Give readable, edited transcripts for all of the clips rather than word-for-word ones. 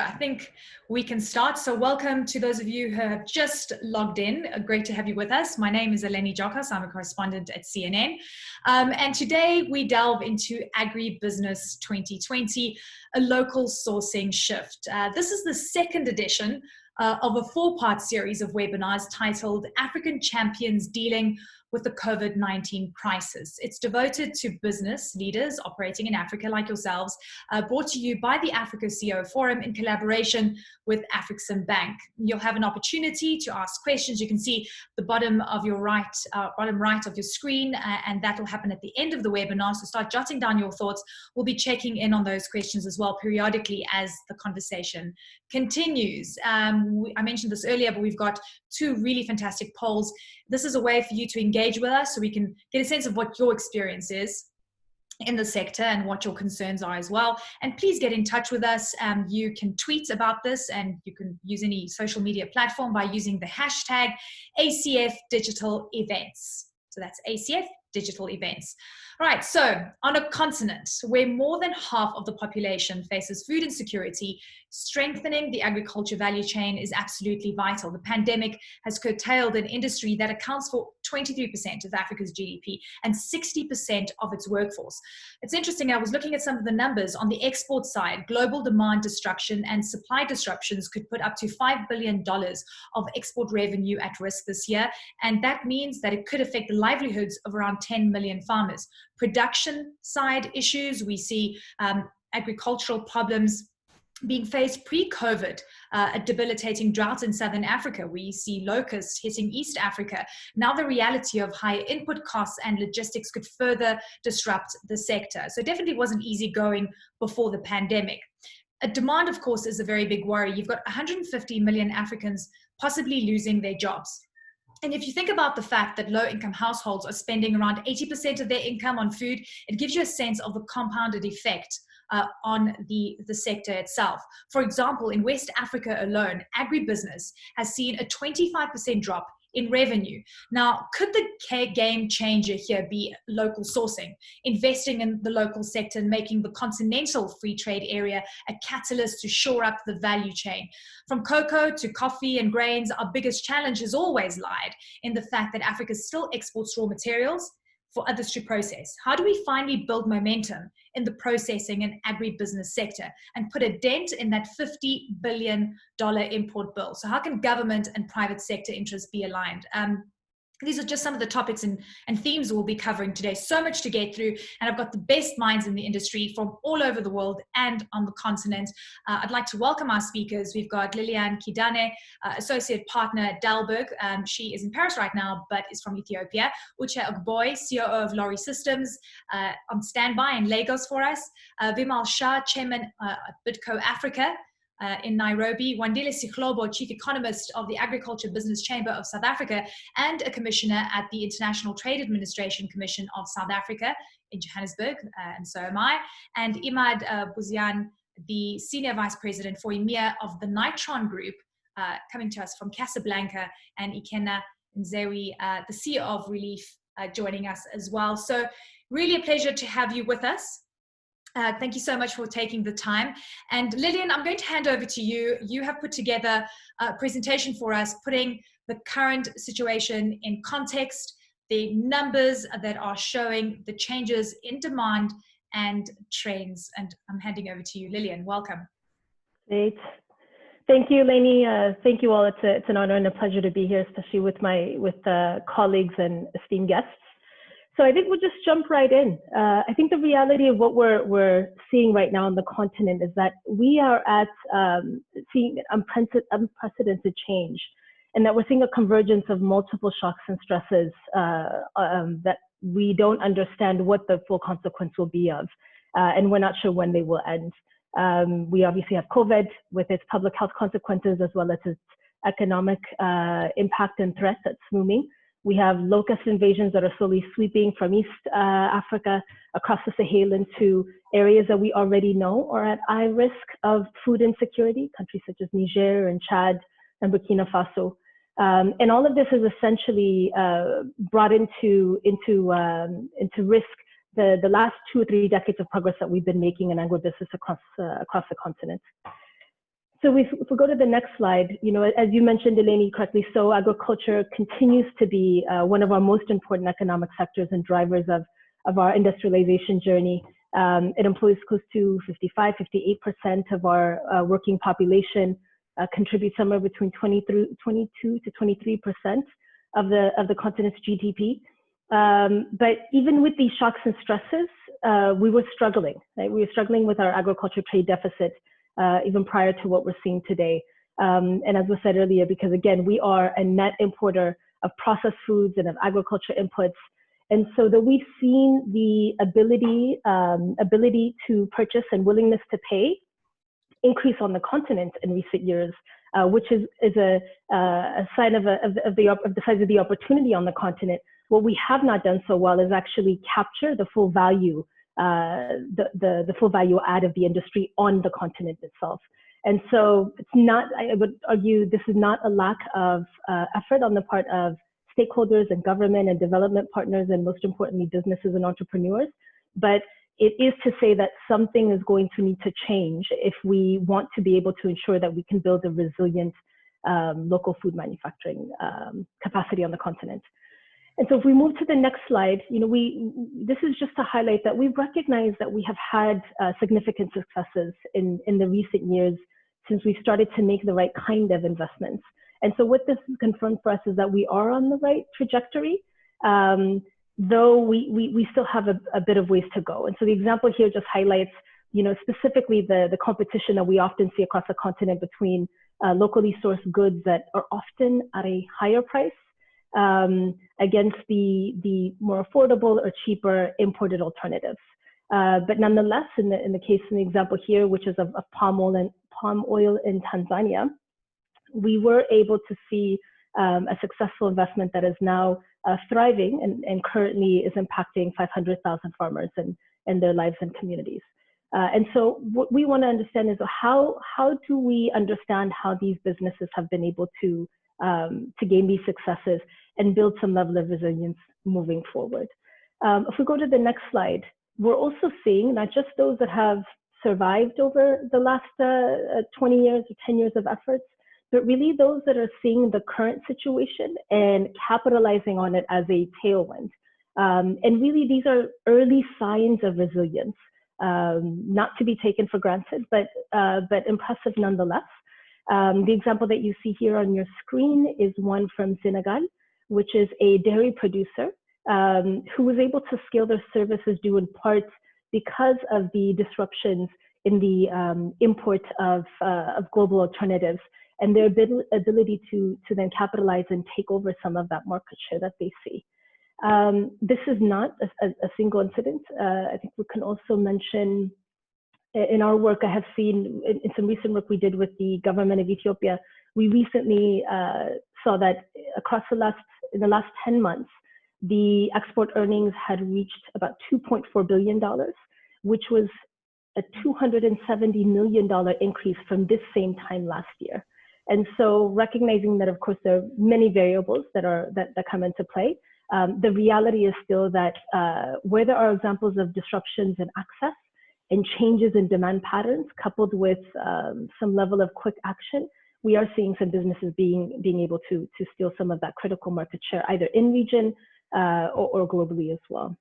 I think we can start. So welcome to those of you who have just logged in. Great to have you with us. My name is Eleni Giokos. I'm a correspondent at CNN. And today we delve into Agribusiness 2020, a local sourcing shift. This is the second edition of a four-part series of webinars titled African Champions Dealing with the COVID-19 Crisis. It's devoted to business leaders operating in Africa like yourselves, brought to you by the Africa CEO Forum in collaboration with African Bank. You'll have an opportunity to ask questions. You can see the bottom right of your screen, and that will happen at the end of the webinar. So start jotting down your thoughts. We'll be checking in on those questions as well periodically as the conversation continues. I mentioned this earlier, but we've got two really fantastic polls. This is a way for you to engage with us so we can get a sense of what your experience is in the sector and what your concerns are as well. And please get in touch with us. You can tweet about this, and you can use any social media platform by using the hashtag ACF Digital Events. So that's ACF Digital Events. All right, so on a continent where more than half of the population faces food insecurity, strengthening the agriculture value chain is absolutely vital. The pandemic has curtailed an industry that accounts for 23% of Africa's GDP and 60% of its workforce. It's interesting, I was looking at some of the numbers on the export side. Global demand destruction and supply disruptions could put up to $5 billion of export revenue at risk this year, and that means that it could affect the livelihoods of around 10 million farmers. Production side issues, we see agricultural problems being faced pre-COVID, a debilitating drought in Southern Africa. We see locusts hitting East Africa. Now the reality of high input costs and logistics could further disrupt the sector. So it definitely wasn't easy going before the pandemic. Demand, of course, is a very big worry. You've got 150 million Africans possibly losing their jobs. And if you think about the fact that low-income households are spending around 80% of their income on food, it gives you a sense of the compounded effect on the sector itself. For example, in West Africa alone, agribusiness has seen a 25% drop in revenue. Now, could the game changer here be local sourcing, investing in the local sector and making the continental free trade area a catalyst to shore up the value chain? From cocoa to coffee and grains, our biggest challenge has always lied in the fact that Africa still exports raw materials for others to process. How do we finally build momentum in the processing and agribusiness sector and put a dent in that $50 billion import bill? So how can government and private sector interests be aligned? These are just some of the topics and themes we'll be covering today. So much to get through, and I've got the best minds in the industry from all over the world and on the continent. I'd like to welcome our speakers. We've got Lillian Kidane, Associate Partner at Dalberg. She is in Paris right now, but is from Ethiopia. Uche, COO of Lorry Systems, on standby in Lagos for us. Vimal, Shah, Chairman at Bidco Africa, in Nairobi, Wandile Sihlobo, Chief Economist of the Agriculture Business Chamber of South Africa and a Commissioner at the International Trade Administration Commission of South Africa in Johannesburg, and so am I. And Imad Buzian, the Senior Vice President for EMEA of the Nitron Group, coming to us from Casablanca, and Ikenna Nzewi, the CEO of Relive, joining us as well. So really a pleasure to have you with us. Thank you so much for taking the time. And Lillian, I'm going to hand over to you. You have put together a presentation for us, putting the current situation in context, the numbers that are showing the changes in demand and trends. And I'm handing over to you, Lillian. Welcome. Great. Thank you, Eleni. Thank you all. It's an honor and a pleasure to be here, especially with colleagues and esteemed guests. So I think we'll just jump right in. I think the reality of what we're seeing right now on the continent is that we are at seeing unprecedented change, and that we're seeing a convergence of multiple shocks and stresses that we don't understand what the full consequence will be of, and we're not sure when they will end. We obviously have COVID with its public health consequences as well as its economic impact and threat that's looming. We have locust invasions that are slowly sweeping from East Africa across the Sahel into areas that we already know are at high risk of food insecurity, countries such as Niger and Chad and Burkina Faso. And all of this has essentially brought into risk the last 2 or 3 decades of progress that we've been making in agribusiness across the continent. So if we go to the next slide, as you mentioned, Eleni, correctly so, agriculture continues to be one of our most important economic sectors and drivers of our industrialization journey. It employs close to 55, 58% of our working population, contributes somewhere between 22 to 23% of the continent's GDP. But even with these shocks and stresses, we were struggling, right? We were struggling with our agriculture trade deficit, even prior to what we're seeing today. And as was said earlier, because again, we are a net importer of processed foods and of agriculture inputs. And so that we've seen the ability to purchase and willingness to pay increase on the continent in recent years, which is a sign of the size of the opportunity on the continent. What we have not done so well is actually capture the full value, the full value add of the industry on the continent itself. And so it's not, I would argue, this is not a lack of effort on the part of stakeholders and government and development partners, and most importantly, businesses and entrepreneurs. But it is to say that something is going to need to change if we want to be able to ensure that we can build a resilient local food manufacturing capacity on the continent. And so if we move to the next slide, this is just to highlight that we recognize that we have had significant successes in the recent years since we started to make the right kind of investments. And so what this has confirmed for us is that we are on the right trajectory, though we still have a bit of ways to go. And so the example here just highlights, specifically the competition that we often see across the continent between locally sourced goods that are often at a higher price against the more affordable or cheaper imported alternatives. But nonetheless, in the example here, which is of palm oil in Tanzania, we were able to see a successful investment that is now thriving and currently is impacting 500,000 farmers and their lives and communities. And so what we want to understand is how do we understand how these businesses have been able to gain these successes and build some level of resilience moving forward. If we go to the next slide, we're also seeing not just those that have survived over the last 20 years or 10 years of efforts, but really those that are seeing the current situation and capitalizing on it as a tailwind. And really these are early signs of resilience, not to be taken for granted, but impressive nonetheless. The example that you see here on your screen is one from Senegal, which is a dairy producer who was able to scale their services due in part because of the disruptions in the import of global alternatives and their ability to then capitalize and take over some of that market share that they see. This is not a single incident. I think we can also mention in our work, I have seen in some recent work we did with the government of Ethiopia, we recently saw that in the last 10 months, the export earnings had reached about $2.4 billion, which was a $270 million increase from this same time last year. And so recognizing that, of course, there are many variables that come into play, the reality is still that where there are examples of disruptions in access and changes in demand patterns, coupled with some level of quick action, we are seeing some businesses being able to steal some of that critical market share, either in region or globally as well.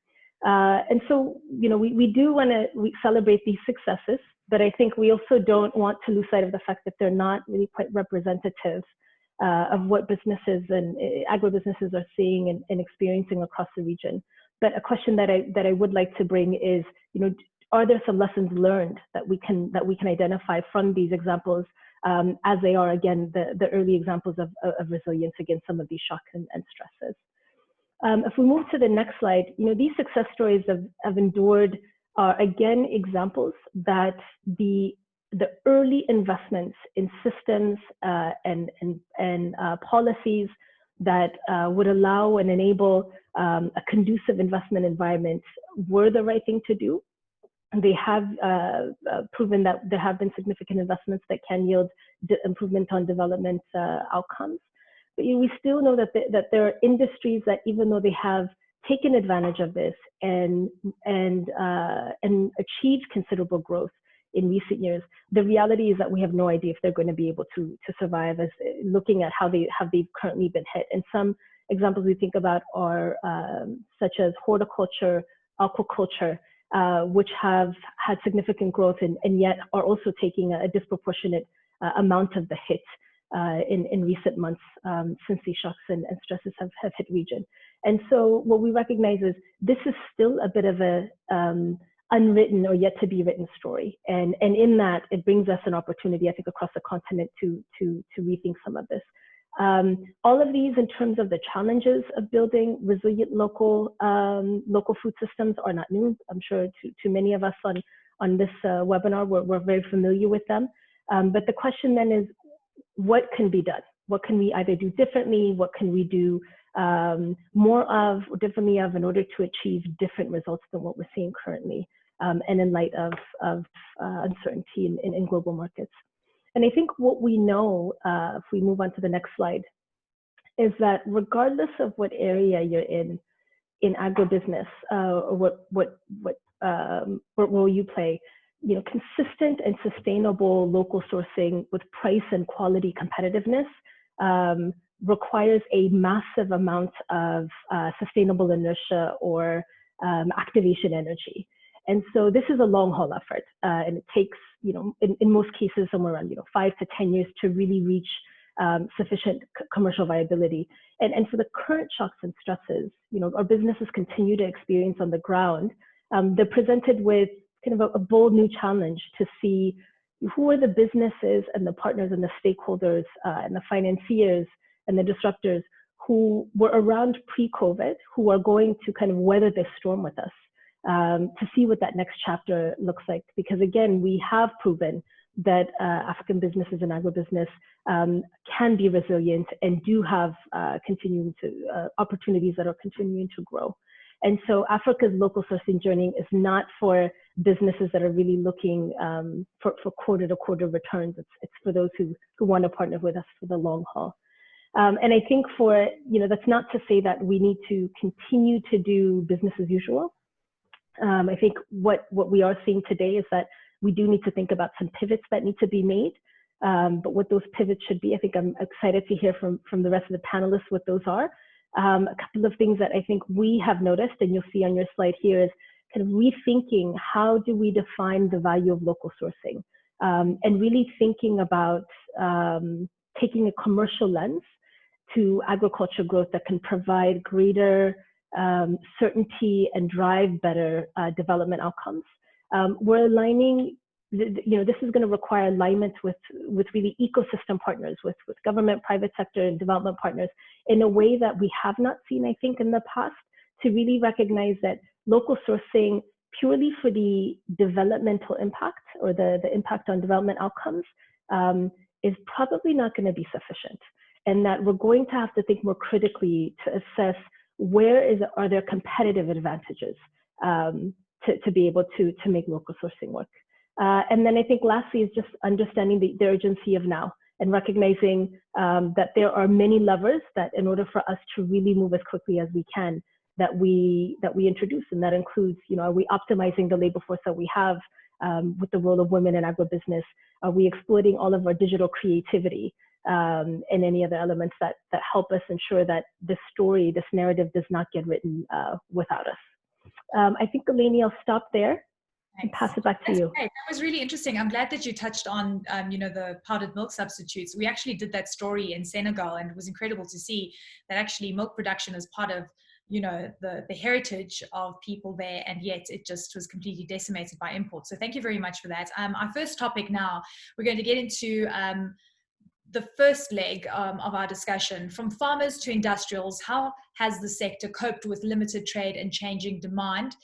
And so, we do want to celebrate these successes, but I think we also don't want to lose sight of the fact that they're not really quite representative of what businesses and agribusinesses are seeing and experiencing across the region. But a question that I would like to bring is, are there some lessons learned that we can identify from these examples, as they are, again, the early examples of resilience against some of these shocks and stresses. If we move to the next slide, these success stories have endured are again examples that the early investments in systems and policies that would allow and enable a conducive investment environment were the right thing to do. They have proven that there have been significant investments that can yield improvement on development outcomes. But we still know that there are industries that, even though they have taken advantage of this and achieved considerable growth, in recent years. The reality is that we have no idea if they're going to be able to survive, as looking at how they've currently been hit. And some examples we think about are such as horticulture, aquaculture, which have had significant growth and yet are also taking a disproportionate amount of the hit in recent months since these shocks and stresses have hit region. And so what we recognize is this is still a bit of a unwritten or yet to be written story. And in that, it brings us an opportunity, I think, across the continent to rethink some of this. All of these, in terms of the challenges of building resilient local food systems, are not new. I'm sure to many of us on this webinar, we're very familiar with them. But the question then is, what can be done? What can we either do differently? What can we do more of or differently of in order to achieve different results than what we're seeing currently, and in light of uncertainty in global markets? And I think what we know, if we move on to the next slide, is that regardless of what area you're in agribusiness, or what role you play, consistent and sustainable local sourcing with price and quality competitiveness requires a massive amount of sustainable inertia or activation energy. And so this is a long haul effort, and it takes, in most cases, somewhere around 5 to 10 years to really reach sufficient commercial viability. And for the current shocks and stresses, our businesses continue to experience on the ground. They're presented with kind of a bold new challenge to see who are the businesses and the partners and the stakeholders and the financiers and the disruptors who were around pre-COVID, who are going to kind of weather this storm with us, to see what that next chapter looks like. Because again, we have proven that African businesses and agribusiness can be resilient and do have opportunities that are continuing to grow. And so Africa's local sourcing journey is not for businesses that are really looking for quarter-to-quarter returns. It's for those who want to partner with us for the long haul. And I think that's not to say that we need to continue to do business as usual. I think what we are seeing today is that we do need to think about some pivots that need to be made. But what those pivots should be, I think I'm excited to hear from the rest of the panelists what those are. A couple of things that I think we have noticed, and you'll see on your slide here, is kind of rethinking how do we define the value of local sourcing, and really thinking about taking a commercial lens to agriculture growth that can provide greater certainty and drive better development outcomes. We're aligning, this is going to require alignment with really ecosystem partners, with government, private sector, and development partners in a way that we have not seen, I think, in the past, to really recognize that local sourcing purely for the developmental impact or the impact on development outcomes is probably not going to be sufficient. And that we're going to have to think more critically to assess are there competitive advantages to be able to make local sourcing work. And then I think lastly is just understanding the urgency of now and recognizing that there are many levers that in order for us to really move as quickly as we can, that we introduce. And that includes, are we optimizing the labor force that we have with the role of women in agribusiness? Are we exploiting all of our digital creativity and any other elements that help us ensure that this story, this narrative does not get written without us? I think, Eleni, I'll stop there. And pass it back to you. Great. That was really interesting. I'm glad that you touched on, the powdered milk substitutes. We actually did that story in Senegal, and it was incredible to see that actually milk production is part of, the heritage of people there, and yet it just was completely decimated by imports. So thank you very much for that. Our first topic now, we're going to get into the first leg of our discussion. From farmers to industrials, how has the sector coped with limited trade and changing demand?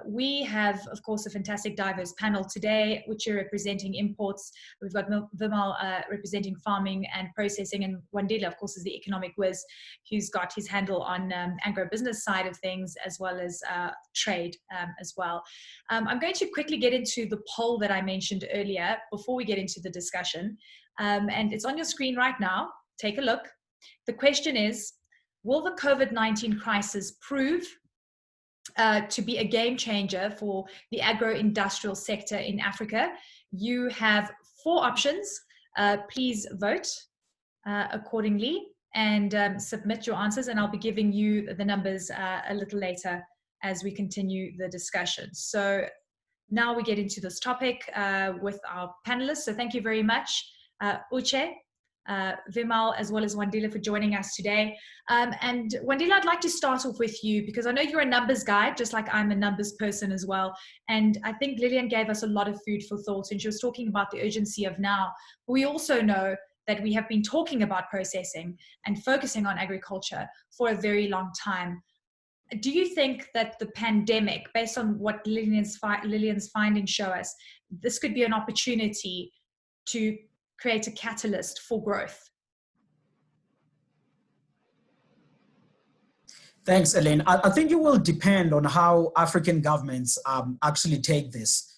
We have, of course, a fantastic diverse panel today, which are representing imports. We've got Vimal representing farming and processing, and Wandile, of course, is the economic whiz, who's got his handle on agribusiness side of things, as well as trade as well. I'm going to quickly get into the poll that I mentioned earlier before we get into the discussion. And it's on your screen right now. Take a look. The question is, will the COVID-19 crisis prove to be a game changer for the agro-industrial sector in Africa, you have 4 options. Please vote accordingly and submit your answers, and I'll be giving you the numbers a little later as we continue the discussion. So now we get into this topic with our panelists. So thank you very much, Uche, Vimal, as well as Wandile, for joining us today. And Wandile, I'd like to start off with you because I know you're a numbers guy, just like I'm a numbers person as well. And I think Lillian gave us a lot of food for thought, and she was talking about the urgency of now. We also know that we have been talking about processing and focusing on agriculture for a very long time. Do you think that the pandemic, based on what Lillian's findings show us, this could be an opportunity to create a catalyst for growth? Thanks, Eleni. I think it will depend on how African governments actually take this.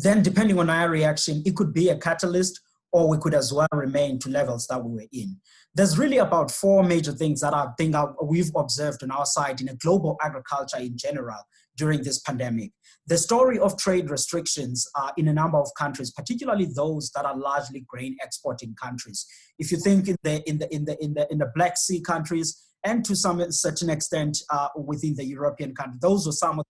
Then depending on our reaction, it could be a catalyst, or we could as well remain to levels that we were in. There's really about 4 major things that I think we've observed on our side in a global agriculture in general during this pandemic. The story of trade restrictions in a number of countries, particularly those that are largely grain exporting countries. If you think in the Black Sea countries, and to some certain extent within the European countries, those were some of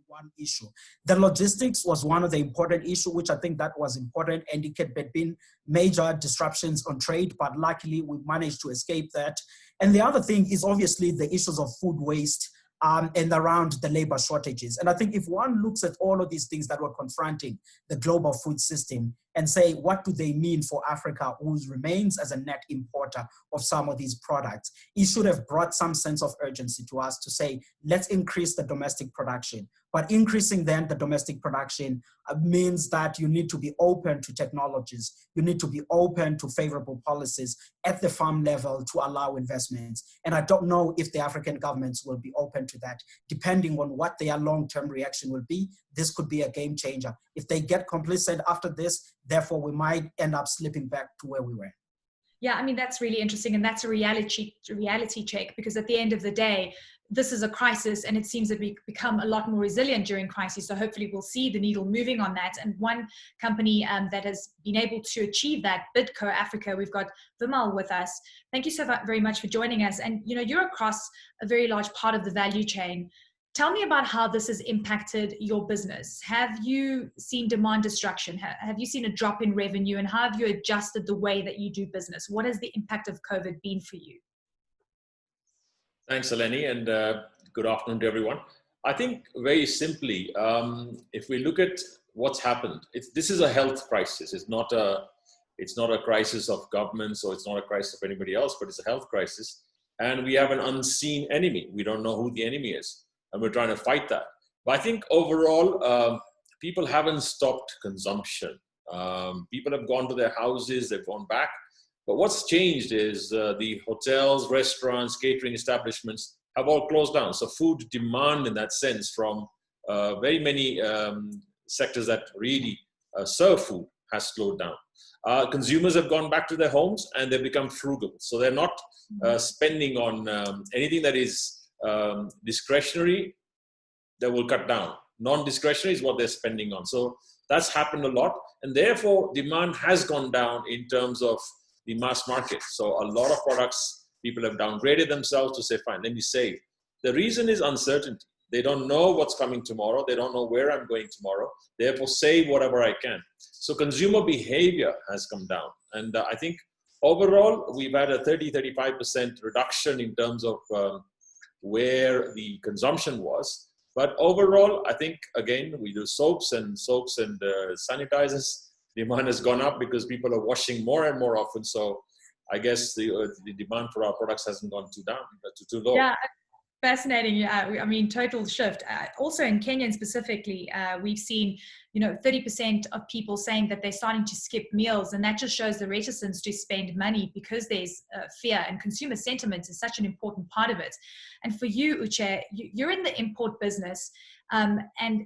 one issue. The logistics was one of the important issues, which I think that was important, and it had been major disruptions on trade, but luckily we managed to escape that. And the other thing is obviously the issues of food waste and around the labor shortages. And I think if one looks at all of these things that were confronting the global food system and say, what do they mean for Africa, who remains as a net importer of some of these products, it should have brought some sense of urgency to us to say, let's increase the domestic production. But increasing then the domestic production means that you need to be open to technologies. You need to be open to favorable policies at the farm level to allow investments. And I don't know if the African governments will be open to that. Depending on what their long-term reaction will be, this could be a game changer. If they get complicit after this, therefore we might end up slipping back to where we were. Yeah, I mean, that's really interesting. And that's a reality check, because at the end of the day, this is a crisis, and it seems that we become a lot more resilient during crises. So hopefully we'll see the needle moving on that. And one company that has been able to achieve that, Bidco Africa, we've got Vimal with us. Thank you so very much for joining us. And you know, you're across a very large part of the value chain. Tell me about how this has impacted your business. Have you seen demand destruction? Have you seen a drop in revenue? And how have you adjusted the way that you do business? What has the impact of COVID been for you? Thanks, Eleni, and good afternoon to everyone. I think very simply, if we look at what's happened, this is a health crisis. It's not a crisis of governments, or it's not a crisis of anybody else, but it's a health crisis. And we have an unseen enemy. We don't know who the enemy is, and we're trying to fight that. But I think overall, people haven't stopped consumption. People have gone to their houses, they've gone back. But what's changed is the hotels, restaurants, catering establishments have all closed down. So food demand in that sense from very many sectors that really serve food has slowed down. Consumers have gone back to their homes and they've become frugal. So they're not spending on anything that is discretionary, they will cut down. Non-discretionary is what they're spending on. So that's happened a lot. And therefore, demand has gone down in terms of the mass market. So a lot of products, people have downgraded themselves to say, fine, let me save. The reason is uncertainty. They don't know what's coming tomorrow. They don't know where I'm going tomorrow. Therefore, save whatever I can. So consumer behavior has come down. And I think overall, we've had a 30-35% reduction in terms of where the consumption was. But overall, I think, again, we do soaps and sanitizers. Demand has gone up because people are washing more and more often. So I guess the demand for our products hasn't gone too low. Yeah, fascinating. Yeah, I mean, total shift. Also in Kenya specifically, we've seen, 30% of people saying that they're starting to skip meals. And that just shows the reticence to spend money because there's fear, and consumer sentiment is such an important part of it. And for you, Uche, you're in the import business, and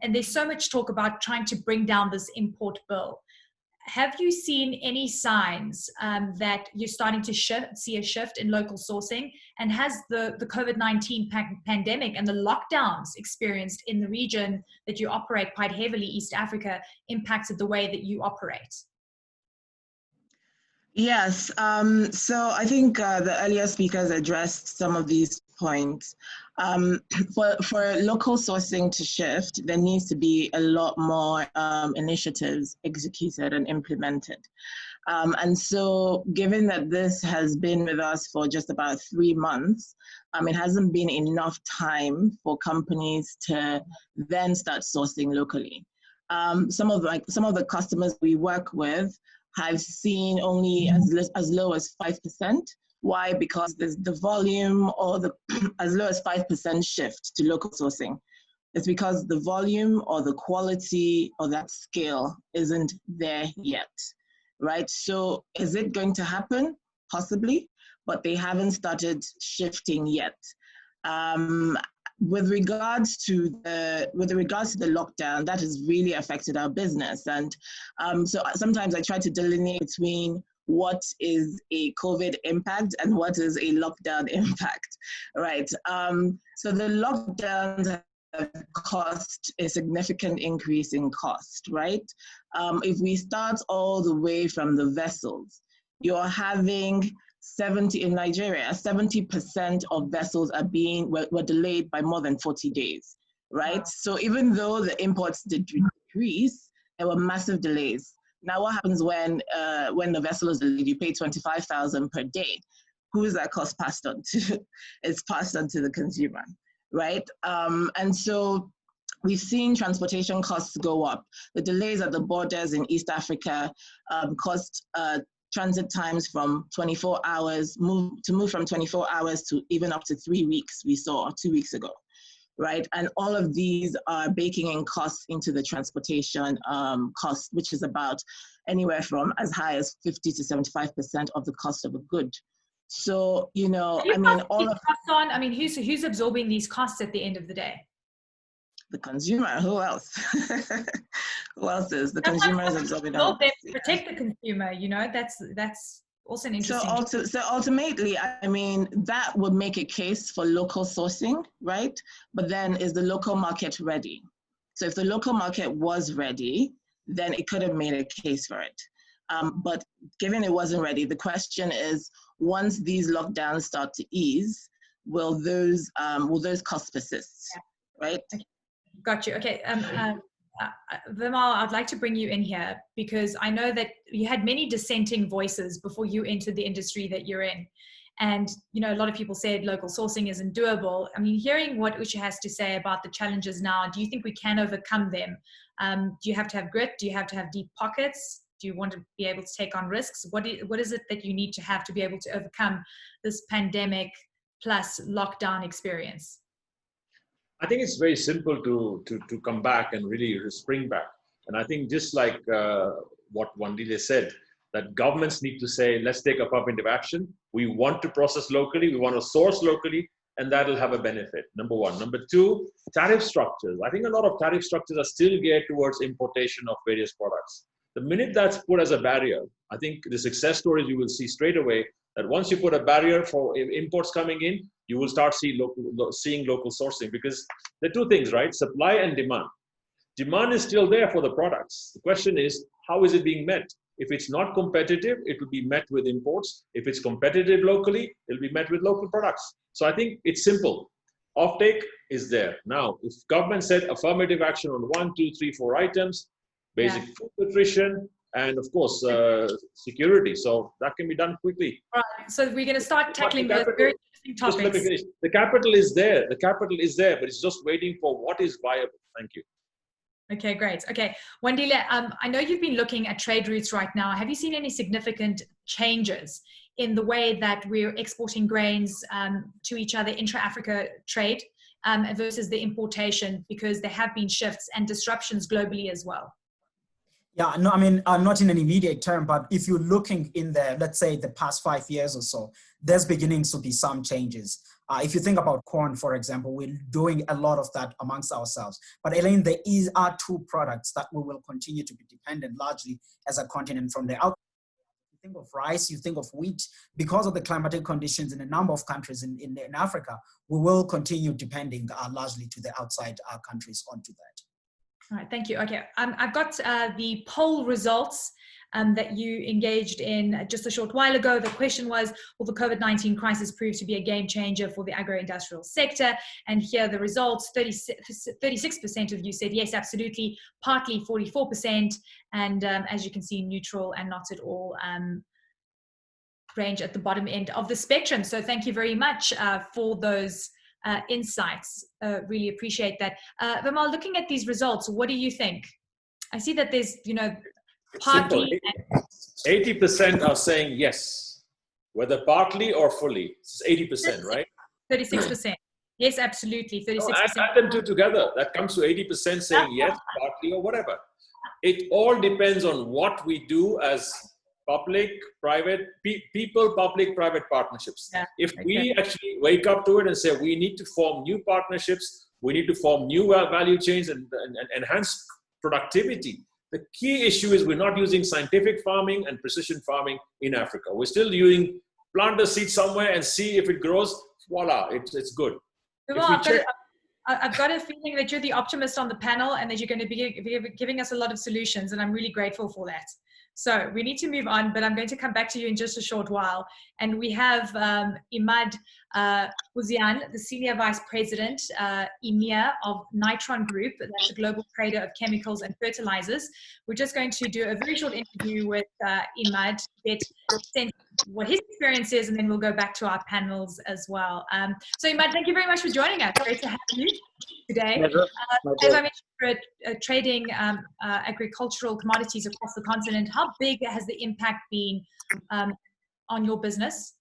there's so much talk about trying to bring down this import bill. have you seen any signs that you're starting to see a shift in local sourcing? And has the COVID-19 pandemic and the lockdowns experienced in the region that you operate quite heavily, East Africa, impacted the way that you operate? Yes, so I think the earlier speakers addressed some of these points. For local sourcing to shift, there needs to be a lot more initiatives executed and implemented. And so given that this has been with us for just about 3 months, it hasn't been enough time for companies to then start sourcing locally. Some of the customers we work with have seen only as low as 5%. Why? Because there's the volume or the as low as 5% shift to local sourcing. It's because the volume or the quality or that scale isn't there yet, right? So is it going to happen? Possibly, but they haven't started shifting yet. With regards to the lockdown, that has really affected our business. And so sometimes I try to delineate between what is a COVID impact and what is a lockdown impact, right? So the lockdowns have caused a significant increase in cost, right? If we start all the way from the vessels, you're having in Nigeria, 70% of vessels were delayed by more than 40 days, right? Wow. So even though the imports did decrease, there were massive delays. Now what happens when the vessel is delayed? You pay 25,000 per day. Who is that cost passed on to? It's passed on to the consumer, right? And so we've seen transportation costs go up. The delays at the borders in East Africa caused transit times from 24 hours, move from 24 hours to even up to 3 weeks, we saw 2 weeks ago, right? And all of these are baking in costs into the transportation cost, which is about anywhere from as high as 50 to 75% of the cost of a good. So, who's absorbing these costs at the end of the day? The consumer. Who else? Who else is the consumer is absorbing all? Protect the consumer. That's also an interesting. So ultimately, that would make a case for local sourcing, right? But then, is the local market ready? So if the local market was ready, then it could have made a case for it. But given it wasn't ready, the question is: once these lockdowns start to ease, will those costs persist? Yeah. Right? Okay. Got you. Okay. Vimal, I'd like to bring you in here because I know that you had many dissenting voices before you entered the industry that you're in. And, a lot of people said local sourcing isn't doable. Hearing what Uche has to say about the challenges now, do you think we can overcome them? Do you have to have grit? Do you have to have deep pockets? Do you want to be able to take on risks? What is it that you need to have to be able to overcome this pandemic plus lockdown experience? I think it's very simple to come back and really spring back. And I think just like what Wandile said, that governments need to say, let's take affirmative action. We want to process locally, we want to source locally, and that'll have a benefit, number one. Number two, tariff structures. I think a lot of tariff structures are still geared towards importation of various products. The minute that's put as a barrier, I think the success stories you will see straight away that once you put a barrier for imports coming in, you will start seeing local sourcing, because there are two things, right? Supply and demand. Demand is still there for the products. The question is, how is it being met? If it's not competitive, it will be met with imports. If it's competitive locally, it'll be met with local products. So I think it's simple. Offtake is there. Now, if government said affirmative action on 1, 2, 3, 4 items, basic food nutrition, and of course, security. So that can be done quickly. All right. So we're going to start tackling those very interesting topics. Let me finish. The capital is there. The capital is there, but it's just waiting for what is viable. Thank you. Okay, great. Okay, Wandile, I know you've been looking at trade routes right now. Have you seen any significant changes in the way that we're exporting grains to each other, intra-Africa trade, versus the importation, because there have been shifts and disruptions globally as well? Yeah, no, not in an immediate term, but if you're looking in the, let's say, the past 5 years or so, there's beginning to be some changes. If you think about corn, for example, we're doing a lot of that amongst ourselves. But Eleni, there are two products that we will continue to be dependent largely as a continent from the outside. You think of rice, you think of wheat. Because of the climatic conditions in a number of countries in Africa, we will continue depending largely to the outside countries onto that. All right, thank you. Okay, I've got the poll results that you engaged in just a short while ago. The question was, will the COVID-19 crisis prove to be a game changer for the agro-industrial sector? And here are the results. 36% of you said yes, absolutely, partly 44%, and as you can see, neutral and not at all range at the bottom end of the spectrum. So thank you very much for those insights. Really appreciate that. Vimal, looking at these results, what do you think? I see that there's, partly. 80% are saying yes, whether partly or fully. It's 80%, right? 36%. Yes, absolutely. 36%. Add them two together. That comes to 80% saying yes, partly or whatever. It all depends on what we do as public, private, public, private partnerships. Yeah, if we actually wake up to it and say we need to form new partnerships, we need to form new value chains and enhance productivity. The key issue is we're not using scientific farming and precision farming in Africa. We're still using plant the seed somewhere and see if it grows. Voila, it's good. Well, I've got a feeling that you're the optimist on the panel and that you're going to be giving us a lot of solutions, and I'm really grateful for that. So we need to move on, but I'm going to come back to you in just a short while. And we have Imad Huzian, the Senior Vice President, EMEA of Nitron Group, that's a global trader of chemicals and fertilizers. We're just going to do a very short interview with Imad to get a sense of what his experience is, and then we'll go back to our panels as well. So Imad, thank you very much for joining us. Great to have you today. As I mentioned, we're trading agricultural commodities across the continent. How big has the impact been on your business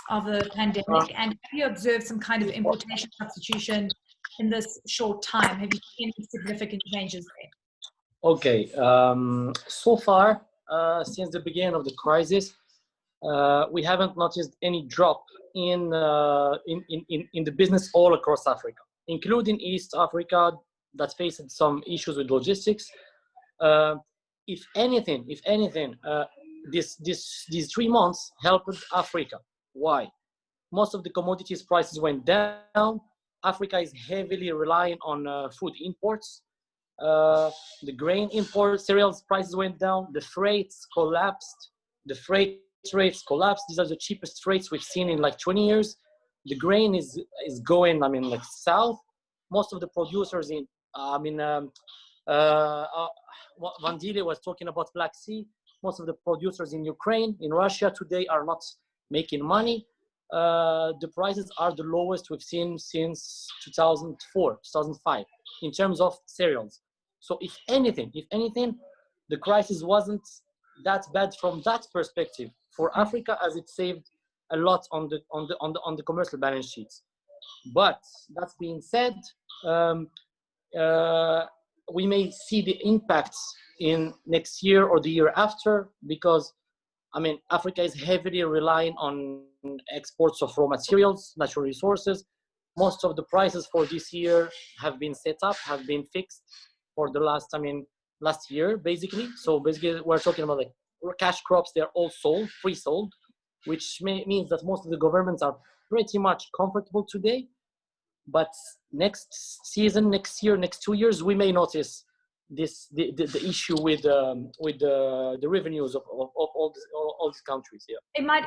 of the pandemic? And have you observed some kind of importation substitution in this short time? Have you seen any significant changes there? Okay. So far, since the beginning of the crisis, we haven't noticed any drop in the business all across Africa, including East Africa that faced some issues with logistics. If anything, these 3 months helped Africa. Why? Most of the commodities prices went down. Africa is heavily relying on food imports. The grain imports, cereals prices went down. The freights collapsed. The freight rates collapsed. These are the cheapest freights we've seen in like 20 years. The grain is going, like south. Most of the producers in, Wandile was talking about Black Sea. Most of the producers in Ukraine, in Russia today are not making money. The prices are the lowest we've seen since 2004, 2005 in terms of cereals. So if anything, the crisis wasn't that bad from that perspective for Africa, as it saved a lot on the commercial balance sheets. But that being said, we may see the impacts in next year or the year after, because Africa is heavily relying on exports of raw materials, natural resources. Most of the prices for this year have been set up, have been fixed for the last year, basically. So basically, we're talking about like cash crops. They're all sold, pre-sold, which means that most of the governments are pretty much comfortable today. But next season, next year, next 2 years, we may notice the issue with the revenues of all these countries. Yeah.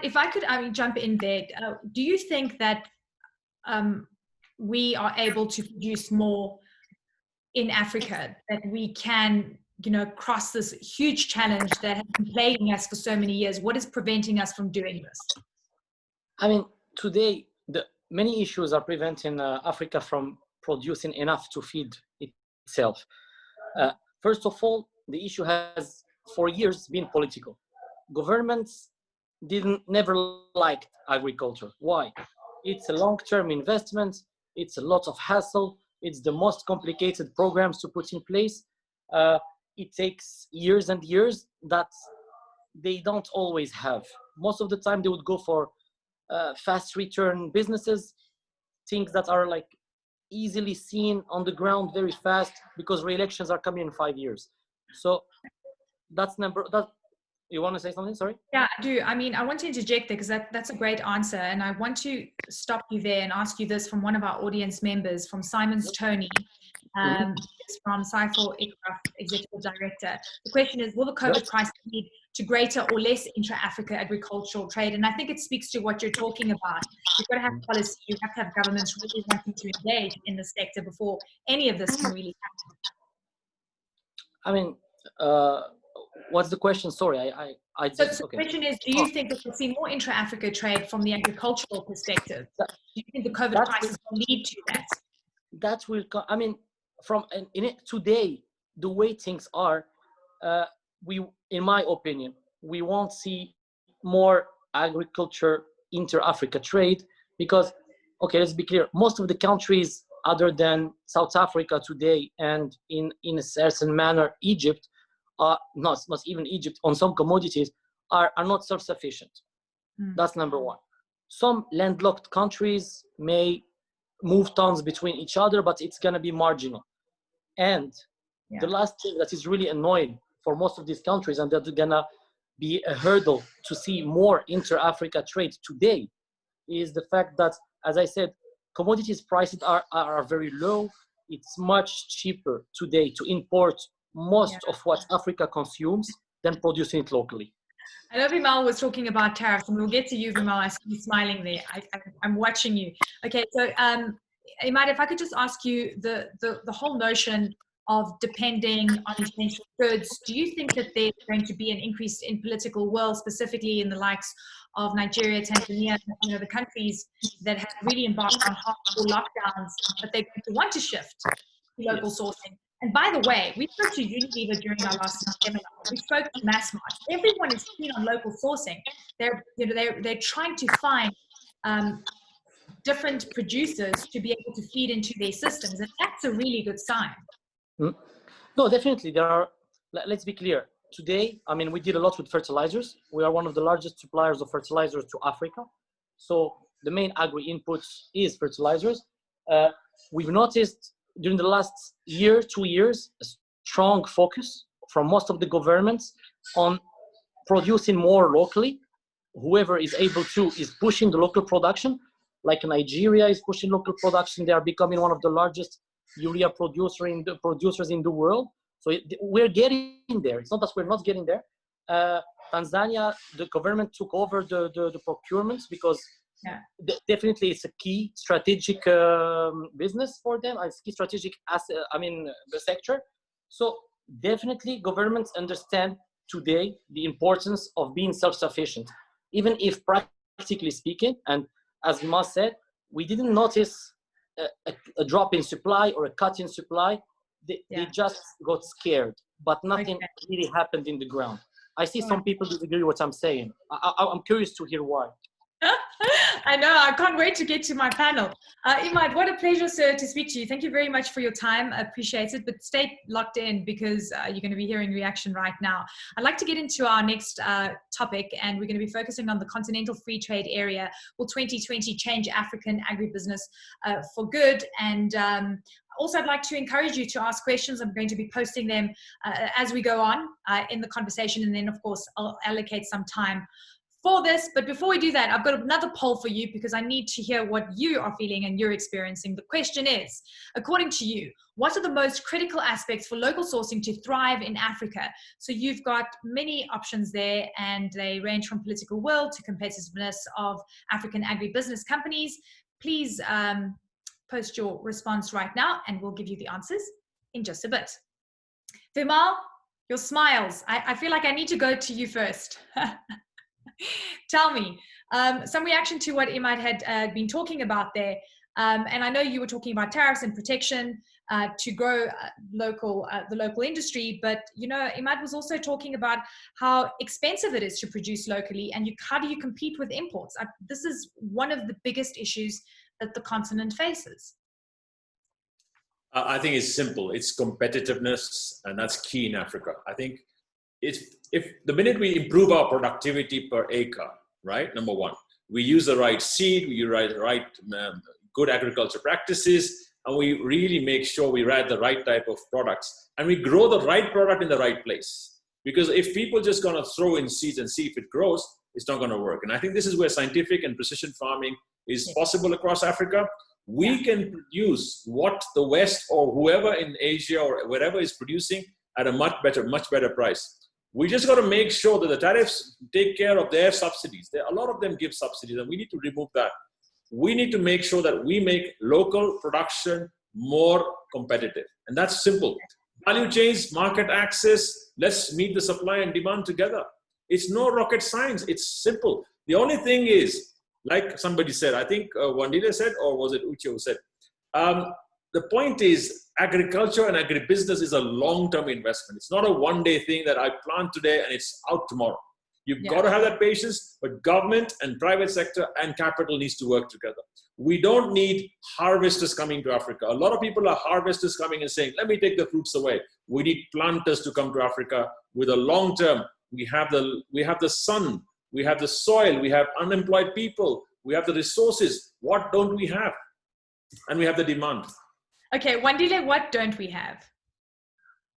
If I could jump in there, do you think that we are able to produce more in Africa, that we can cross this huge challenge that has been plaguing us for so many years? What is preventing us from doing this? Today, many issues are preventing Africa from producing enough to feed itself. First of all, the issue has for years been political. Governments never liked agriculture. Why? It's a long-term investment. It's a lot of hassle. It's the most complicated programs to put in place. It takes years and years that they don't always have. Most of the time, they would go for fast return businesses. things that are like easily seen on the ground very fast, because re-elections are coming in 5 years. So that's you want to say something? Sorry. Yeah, I do. I mean, I want to interject there because that's a great answer. And I want to stop you there and ask you this from one of our audience members, from Simon's Tony, it's from Sihlobo, Executive Director. The question is, will the COVID crisis lead to greater or less intra-Africa agricultural trade? And I think it speaks to what you're talking about. You've got to have policy, you have to have governments really wanting to engage in the sector before any of this can really happen. I mean, what's the question? Sorry, I just, so the question is, do you think that we'll see more intra-Africa trade from the agricultural perspective? Do you think the COVID crisis will lead to that? That will come. I mean, today, the way things are, in my opinion, we won't see more agriculture inter-Africa trade because, okay, let's be clear, most of the countries other than South Africa today, and in a certain manner, Egypt, not even Egypt, on some commodities, are not self-sufficient. That's number one. Some landlocked countries may move tons between each other, but it's going to be marginal. And the last thing that is really annoying for most of these countries, and that's going to be a hurdle to see more inter-Africa trade today, is the fact that, as I said, commodities prices are very low. It's much cheaper today to import most of what Africa consumes than producing it locally. I know Vimal was talking about tariffs, and we'll get to you, Vimal. I see you smiling there. I'm watching you. Okay, so Imad, if I could just ask you the whole notion of depending on essential goods, do you think that there's going to be an increase in political will, specifically in the likes of Nigeria, Tanzania, the countries that have really embarked on hardcore lockdowns, but they're going to want to shift to local sourcing? And by the way, we spoke to Unilever during our last seminar. We spoke to Massmart. Everyone is keen on local sourcing. They're trying to find different producers to be able to feed into their systems, and that's a really good sign. No, definitely there are. Let's be clear. Today, I mean, we did a lot with fertilizers. We are one of the largest suppliers of fertilizers to Africa. So the main agri inputs is fertilizers. We've noticed during the last year, 2 years, a strong focus from most of the governments on producing more locally. Whoever is able to is pushing the local production. Like Nigeria is pushing local production. They are becoming one of the largest urea producers in the world. So we're getting there. It's not that we're not getting there. Tanzania, the government took over the procurements because definitely it's a key strategic business for them. It's key strategic asset, the sector. So definitely governments understand today the importance of being self-sufficient, even if practically speaking, and as Vimal said, we didn't notice a drop in supply or a cut in supply. They just got scared, but nothing really happened in the ground. I see some people disagree with what I'm saying. I'm curious to hear why. I know, I can't wait to get to my panel. Imad, what a pleasure, sir, to speak to you. Thank you very much for your time. I appreciate it, but stay locked in because you're going to be hearing reaction right now. I'd like to get into our next topic, and we're going to be focusing on the Continental Free Trade Area. Will 2020 change African agribusiness for good? And also, I'd like to encourage you to ask questions. I'm going to be posting them as we go on in the conversation, and then, of course, I'll allocate some time for this. But before we do that, I've got another poll for you because I need to hear what you are feeling and you're experiencing. The question is, according to you, what are the most critical aspects for local sourcing to thrive in Africa? So you've got many options there, and they range from political will to competitiveness of African agribusiness companies. Please post your response right now, and we'll give you the answers in just a bit. Vimal, your smiles. I feel like I need to go to you first. Tell me some reaction to what Imad had been talking about there. And I know you were talking about tariffs and protection to grow the local industry, but Imad was also talking about how expensive it is to produce locally, and how do you compete with imports? This is one of the biggest issues that the continent faces. I think it's simple. It's competitiveness, and that's key in Africa. I think if the minute we improve our productivity per acre, right? Number one, we use the right seed, we use the right good agriculture practices, and we really make sure we write the right type of products, and we grow the right product in the right place. Because if people just gonna throw in seeds and see if it grows, it's not gonna work. And I think this is where scientific and precision farming is possible across Africa. We can produce what the West or whoever in Asia or wherever is producing at a much better price. We just got to make sure that the tariffs take care of their subsidies. A lot of them give subsidies, and we need to remove that. We need to make sure that we make local production more competitive. And that's simple. Value chains, market access, let's meet the supply and demand together. It's no rocket science. It's simple. The only thing is, like somebody said, I think Wandile said, or was it Uche who said, the point is agriculture and agribusiness is a long-term investment. It's not a one-day thing that I plant today and it's out tomorrow. You've got to have that patience, but government and private sector and capital needs to work together. We don't need harvesters coming to Africa. A lot of people are harvesters coming and saying, let me take the fruits away. We need planters to come to Africa with a long-term. We have the sun, we have the soil, we have unemployed people, we have the resources. What don't we have? And we have the demand. Okay, Wandile, what don't we have?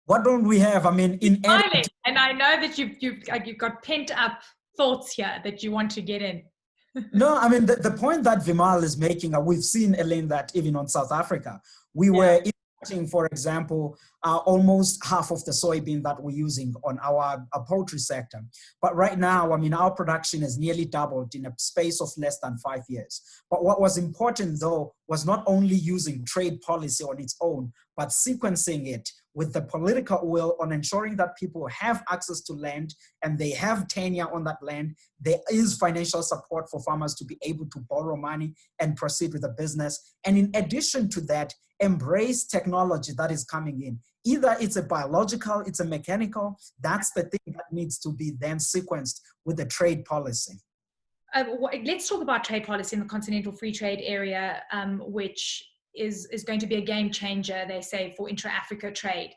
What don't we have? I mean, and I know that you've got pent up thoughts here that you want to get in. No, I mean, the point that Vimal is making, we've seen, Eleni, that even on South Africa, we were importing, for example, almost half of the soybean that we're using on our poultry sector. But right now, I mean, our production has nearly doubled in a space of less than 5 years. But what was important, though, was not only using trade policy on its own, but sequencing it with the political will on ensuring that people have access to land and they have tenure on that land. There is financial support for farmers to be able to borrow money and proceed with the business. And in addition to that, embrace technology that is coming in. Either it's a biological, it's a mechanical, that's the thing that needs to be then sequenced with the trade policy. Let's talk about trade policy in the Continental Free Trade Area, which is going to be a game changer, they say, for intra-Africa trade.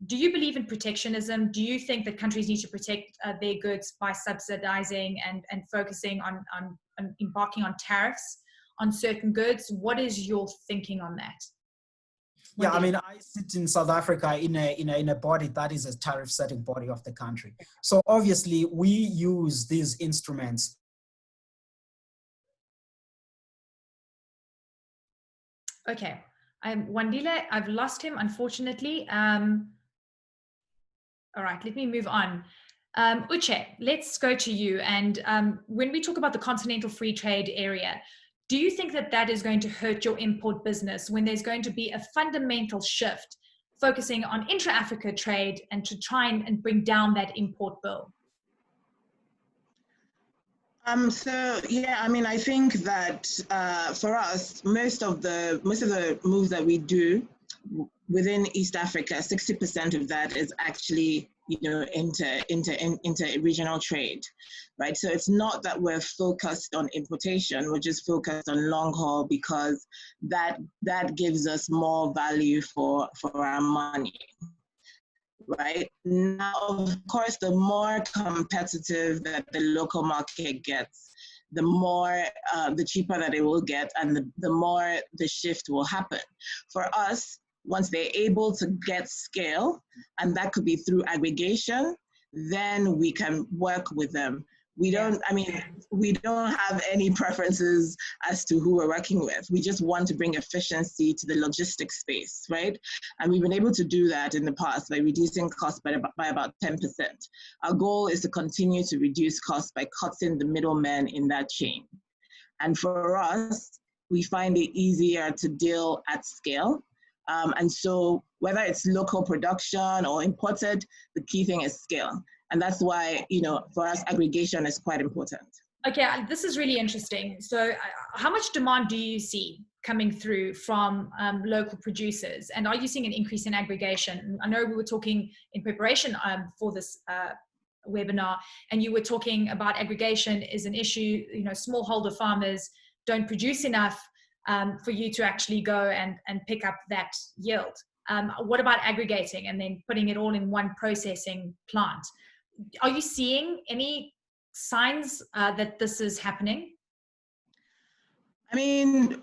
Do you believe in protectionism? Do you think that countries need to protect their goods by subsidizing and focusing on embarking on tariffs on certain goods? What is your thinking on that? Yeah, I mean, I sit in South Africa in a body that is a tariff-setting body of the country. So obviously, we use these instruments. Okay, Wandile, I've lost him, unfortunately. All right, let me move on. Uche, let's go to you. And when we talk about the Continental Free Trade Area, do you think that that is going to hurt your import business when there's going to be a fundamental shift focusing on intra-Africa trade and to try and bring down that import bill? So yeah, I mean, I think that for us, most of the moves that we do within East Africa, 60% of that is actually, into regional trade, right? So it's not that we're focused on importation; we're just focused on long haul because that gives us more value for our money. Right now, of course, the more competitive that the local market gets, the more, the cheaper that it will get, and the more the shift will happen. For us, once they're able to get scale, and that could be through aggregation, then we can work with them. We don't have any preferences as to who we're working with. We just want to bring efficiency to the logistics space, right? And we've been able to do that in the past by reducing costs by about 10%. Our goal is to continue to reduce costs by cutting the middlemen in that chain. And for us, we find it easier to deal at scale. And so whether it's local production or imported, the key thing is scale. And that's why, for us, aggregation is quite important. Okay, this is really interesting. So how much demand do you see coming through from local producers? And are you seeing an increase in aggregation? I know we were talking in preparation for this webinar, and you were talking about aggregation is an issue. Smallholder farmers don't produce enough for you to actually go and pick up that yield. What about aggregating and then putting it all in one processing plant? Are you seeing any signs that this is happening? I mean,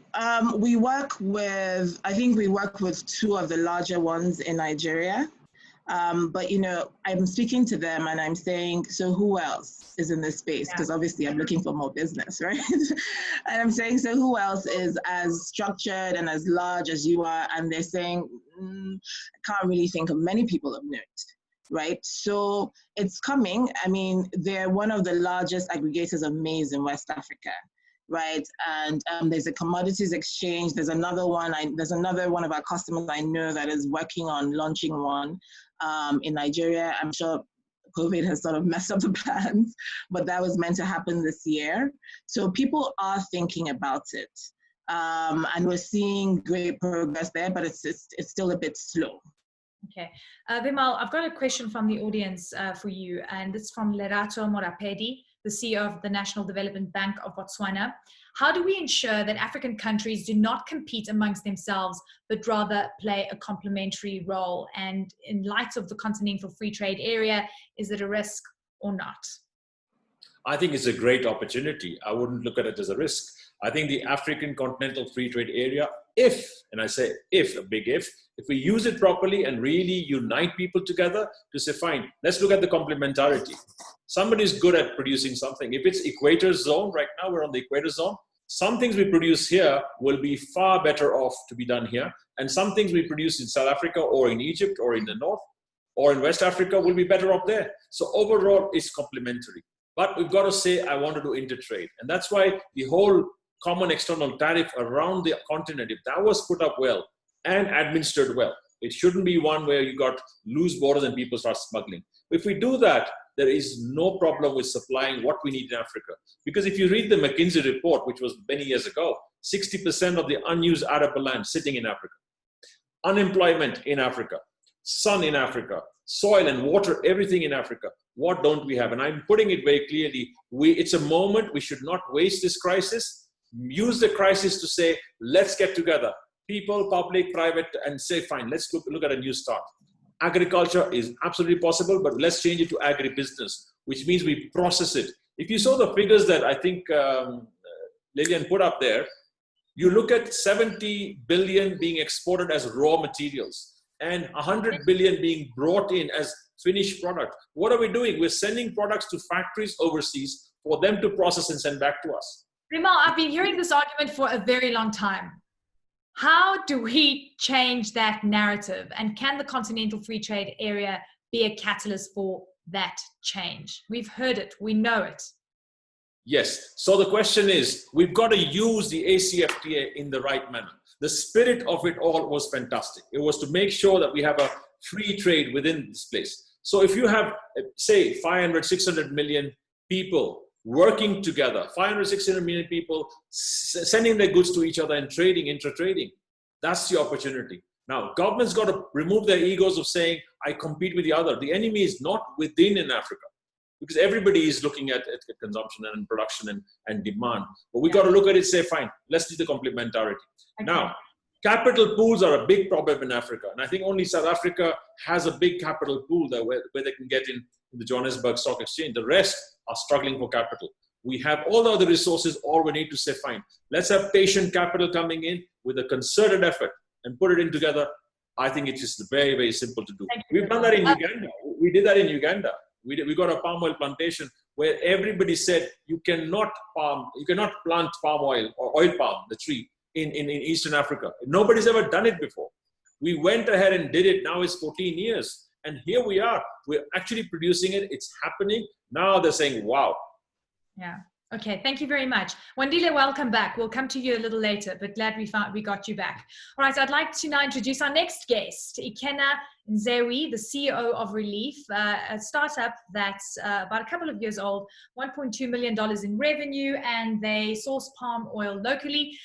we work with, I think we work with two of the larger ones in Nigeria. But, you know, I'm speaking to them and I'm saying, so who else is in this space? Because obviously I'm looking for more business, right? And I'm saying, so who else is as structured and as large as you are? And they're saying, I can't really think of many people of note, right? So it's coming. I mean, they're one of the largest aggregators of maize in West Africa. Right, and there's a commodities exchange. There's another one. There's another one of our customers I know that is working on launching one in Nigeria. I'm sure COVID has sort of messed up the plans, but that was meant to happen this year. So people are thinking about it, and we're seeing great progress there, but it's still a bit slow. Okay, Vimal, I've got a question from the audience for you, and it's from Lerato Morapedi, the CEO of the National Development Bank of Botswana. How do we ensure that African countries do not compete amongst themselves, but rather play a complementary role? And in light of the Continental Free Trade Area, is it a risk or not? I think it's a great opportunity. I wouldn't look at it as a risk. I think the African Continental Free Trade Area, if, and I say if, a big if we use it properly and really unite people together to say, fine, let's look at the complementarity. Somebody's good at producing something. If it's equator zone, right now we're on the equator zone, some things we produce here will be far better off to be done here. And some things we produce in South Africa or in Egypt or in the north or in West Africa will be better off there. So overall, it's complementary. But we've got to say, I want to do intertrade. And that's why the whole common external tariff around the continent, if that was put up well and administered well, it shouldn't be one where you got loose borders and people start smuggling. If we do that, there is no problem with supplying what we need in Africa. Because if you read the McKinsey report, which was many years ago, 60% of the unused arable land sitting in Africa. Unemployment in Africa, sun in Africa, soil and water, everything in Africa. What don't we have? And I'm putting it very clearly. It's a moment we should not waste this crisis. Use the crisis to say, let's get together. People, public, private, and say, fine, let's look at a new start. Agriculture is absolutely possible, but let's change it to agribusiness, which means we process it. If you saw the figures that I think Lillian put up there, you look at 70 billion being exported as raw materials and 100 billion being brought in as finished product. What are we doing? We're sending products to factories overseas for them to process and send back to us. Vimal, I've been hearing this argument for a very long time. How do we change that narrative? And can the Continental Free Trade Area be a catalyst for that change? We've heard it, we know it. Yes, so the question is, we've got to use the AfCFTA in the right manner. The spirit of it all was fantastic. It was to make sure that we have a free trade within this place. So if you have, say, 500, 600 million people working together, 500, 600 million people sending their goods to each other and trading, intra-trading, that's the opportunity. Now, government's got to remove their egos of saying, I compete with the other. The enemy is not within in Africa, because everybody is looking at consumption and production and demand. But we got to look at it, say, fine, let's do the complementarity. Okay. Now, capital pools are a big problem in Africa. And I think only South Africa has a big capital pool there where they can get in the Johannesburg Stock Exchange. The rest are struggling for capital. We have all the other resources, all we need to say, fine, let's have patient capital coming in with a concerted effort and put it in together. I think it's just very, very simple to do. We've done that in Uganda. We did that in Uganda. We got a palm oil plantation where everybody said you cannot plant palm oil or oil palm, the tree, in Eastern Africa. Nobody's ever done it before. We went ahead and did it. Now it's 14 years. And here we are. We're actually producing it. It's happening. Now they're saying, wow. Yeah. Okay. Thank you very much. Wandile, welcome back. We'll come to you a little later, but glad we got you back. All right. So I'd like to now introduce our next guest, Ikenna Nzewi, the CEO of Relive, a startup that's about a couple of years old, $1.2 million in revenue, and they source palm oil locally.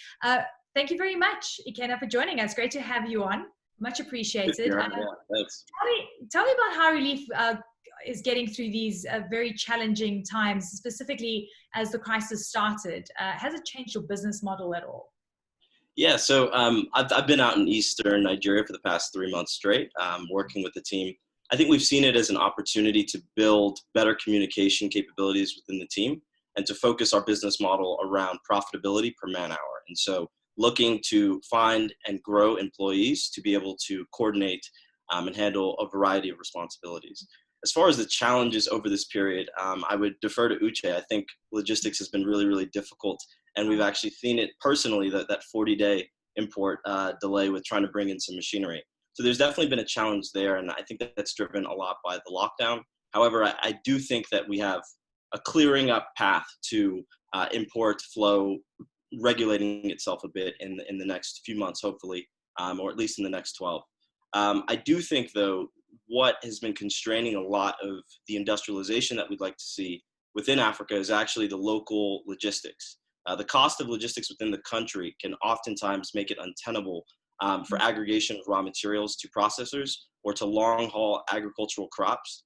Thank you very much, Ikenna, for joining us. Great to have you on. Much appreciated. Thanks. Tell me about how Relive is getting through these very challenging times, specifically as the crisis started. Has it changed your business model at all? Yeah, so I've been out in Eastern Nigeria for the past 3 months straight, working with the team. I think we've seen it as an opportunity to build better communication capabilities within the team and to focus our business model around profitability per man hour And so looking to find and grow employees to be able to coordinate and handle a variety of responsibilities. As far as the challenges over this period, I would defer to Uche. I think logistics has been really, really difficult. And we've actually seen it personally, that 40-day import delay with trying to bring in some machinery. So there's definitely been a challenge there. And I think that that's driven a lot by the lockdown. However, I do think that we have a clearing up path to import flow regulating itself a bit in the next few months, hopefully, or at least in the next 12. I do think, though, what has been constraining a lot of the industrialization that we'd like to see within Africa is actually the local logistics. The cost of logistics within the country can oftentimes make it untenable for aggregation of raw materials to processors or to long-haul agricultural crops,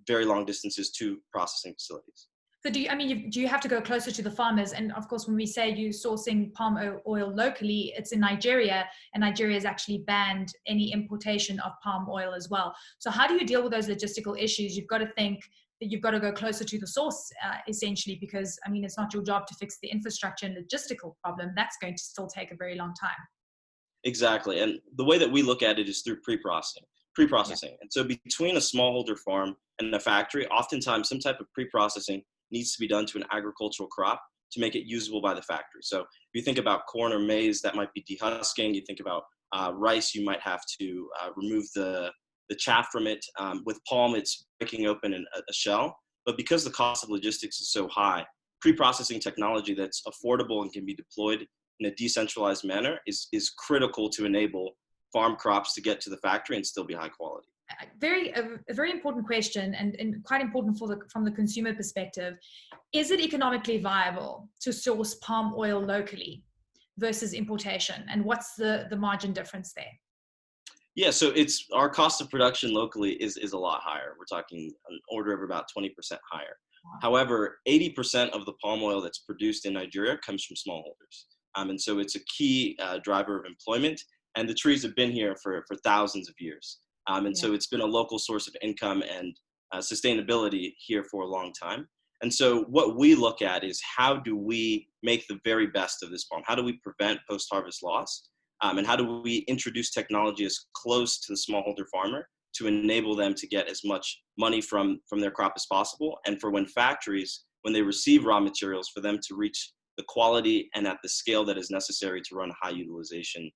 very long distances to processing facilities. So do you have to go closer to the farmers? And of course, when we say you're sourcing palm oil locally, it's in Nigeria, and Nigeria has actually banned any importation of palm oil as well. So how do you deal with those logistical issues? You've got to think that you've got to go closer to the source, essentially, because it's not your job to fix the infrastructure and logistical problem. That's going to still take a very long time. Exactly. And the way that we look at it is through pre-processing. Yeah. And so between a smallholder farm and a factory, oftentimes some type of pre-processing needs to be done to an agricultural crop to make it usable by the factory. So if you think about corn or maize, that might be dehusking. You think about rice, you might have to remove the chaff from it. With palm, it's breaking open a shell. But because the cost of logistics is so high, pre-processing technology that's affordable and can be deployed in a decentralized manner is critical to enable farm crops to get to the factory and still be high quality. A very important question, and quite important from the consumer perspective. Is it economically viable to source palm oil locally versus importation? And what's the margin difference there? Yeah, so it's our cost of production locally is a lot higher. We're talking an order of about 20% higher. Wow. However, 80% of the palm oil that's produced in Nigeria comes from smallholders. And so it's a key driver of employment. And the trees have been here for thousands of years. So it's been a local source of income and sustainability here for a long time. And so what we look at is how do we make the very best of this palm? How do we prevent post-harvest loss? And how do we introduce technology as close to the smallholder farmer to enable them to get as much money from their crop as possible? And for when factories, when they receive raw materials, for them to reach the quality and at the scale that is necessary to run high utilization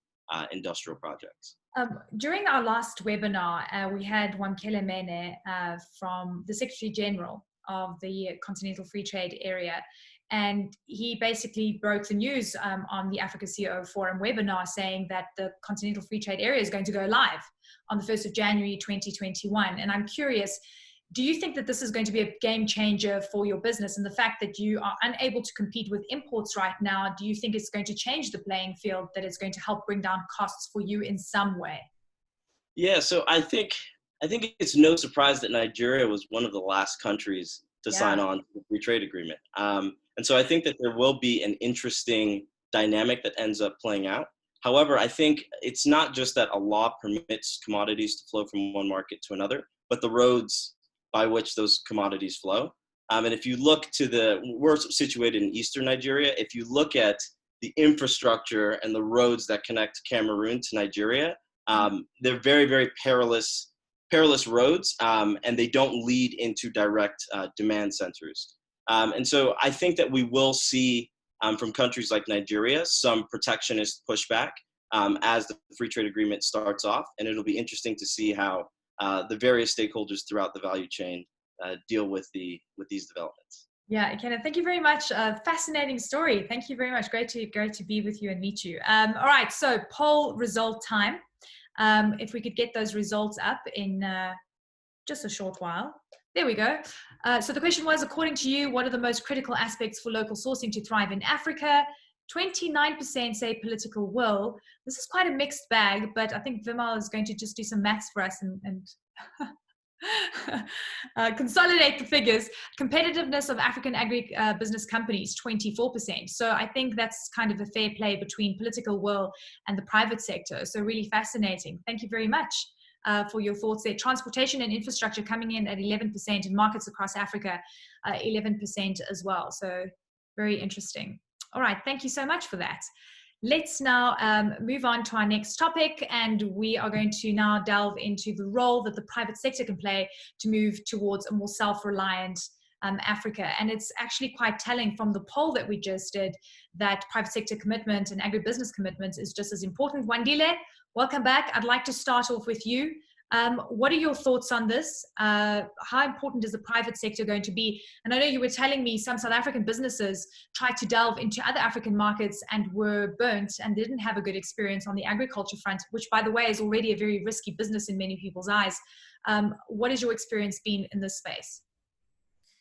industrial projects. During our last webinar, we had Wandile Mene from the Secretary General of the Continental Free Trade Area, and he basically broke the news on the Africa CEO Forum webinar, saying that the Continental Free Trade Area is going to go live on the 1st of January 2021. And I'm curious, do you think that this is going to be a game changer for your business? And the fact that you are unable to compete with imports right now, do you think it's going to change the playing field, that it's going to help bring down costs for you in some way? Yeah, so I think it's no surprise that Nigeria was one of the last countries to sign on to the free trade agreement. And so I think that there will be an interesting dynamic that ends up playing out. However, I think it's not just that a law permits commodities to flow from one market to another, but the roads by which those commodities flow. And if you look we're situated in eastern Nigeria. If you look at the infrastructure and the roads that connect Cameroon to Nigeria, they're very, very perilous roads, and they don't lead into direct demand centers. And so I think that we will see from countries like Nigeria some protectionist pushback as the free trade agreement starts off, and it'll be interesting to see how the various stakeholders throughout the value chain deal with these developments. Yeah, Ikenna, thank you very much. Fascinating story. Thank you very much. Great to be with you and meet you. All right, so poll result time. If we could get those results up in just a short while. There we go. So the question was, according to you, what are the most critical aspects for local sourcing to thrive in Africa? 29% say political will. This is quite a mixed bag, but I think Vimal is going to just do some maths for us and consolidate the figures. Competitiveness of African agri-business companies, 24%. So I think that's kind of a fair play between political will and the private sector. So really fascinating. Thank you very much for your thoughts there. Transportation and infrastructure coming in at 11%, and markets across Africa, 11% as well. So very interesting. All right, thank you so much for that. Let's now move on to our next topic, and we are going to now delve into the role that the private sector can play to move towards a more self-reliant Africa. And it's actually quite telling from the poll that we just did that private sector commitment and agribusiness commitment is just as important. Wandile, welcome back. I'd like to start off with you. What are your thoughts on this? How important is the private sector going to be? And I know you were telling me some South African businesses tried to delve into other African markets and were burnt and didn't have a good experience on the agriculture front, which, by the way, is already a very risky business in many people's eyes. What has your experience been in this space?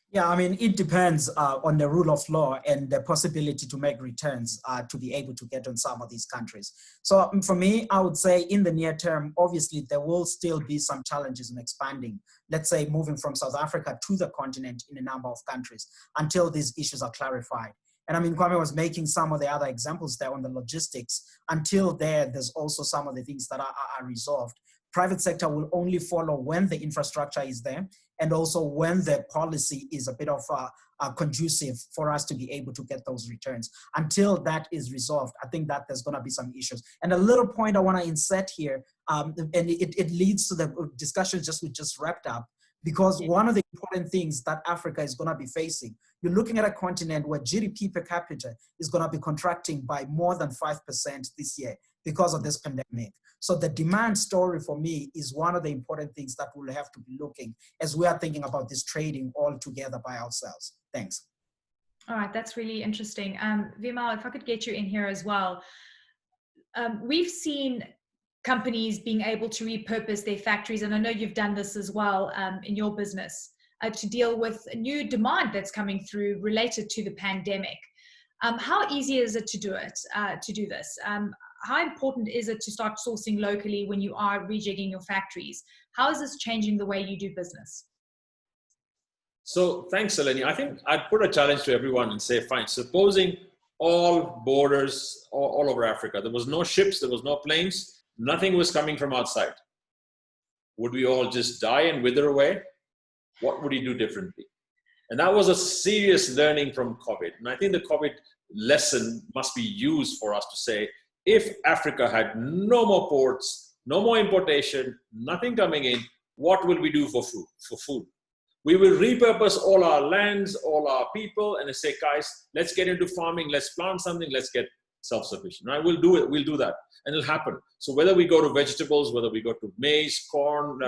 Yeah, I mean, it depends on the rule of law and the possibility to make returns to be able to get on some of these countries. So for me, I would say in the near term, obviously, there will still be some challenges in expanding, let's say moving from South Africa to the continent in a number of countries until these issues are clarified. And I mean, Kwame was making some of the other examples there on the logistics. Until there's also some of the things that are resolved. Private sector will only follow when the infrastructure is there and also when the policy is a bit of conducive for us to be able to get those returns. Until that is resolved, I think that there's going to be some issues. And a little point I want to insert here, and it leads to the discussion we just wrapped up, because one of the important things that Africa is going to be facing, you're looking at a continent where GDP per capita is going to be contracting by more than 5% this year because of this pandemic. So the demand story for me is one of the important things that we'll have to be looking as we are thinking about this trading all together by ourselves. Thanks. All right, that's really interesting. Vimal, if I could get you in here as well. We've seen companies being able to repurpose their factories, and I know you've done this as well in your business, to deal with a new demand that's coming through related to the pandemic. How easy is it to do this? How important is it to start sourcing locally when you are rejigging your factories? How is this changing the way you do business? So thanks, Eleni. I think I'd put a challenge to everyone and say, fine, supposing all borders all over Africa, there was no ships, there was no planes, nothing was coming from outside. Would we all just die and wither away? What would you do differently? And that was a serious learning from COVID. And I think the COVID lesson must be used for us to say, if Africa had no more ports, no more importation, nothing coming in, what will we do for food? We will repurpose all our lands, all our people, and say, guys, let's get into farming, let's plant something, let's get self-sufficient. Right? We'll do it, we'll do that, and it'll happen. So whether we go to vegetables, whether we go to maize, corn,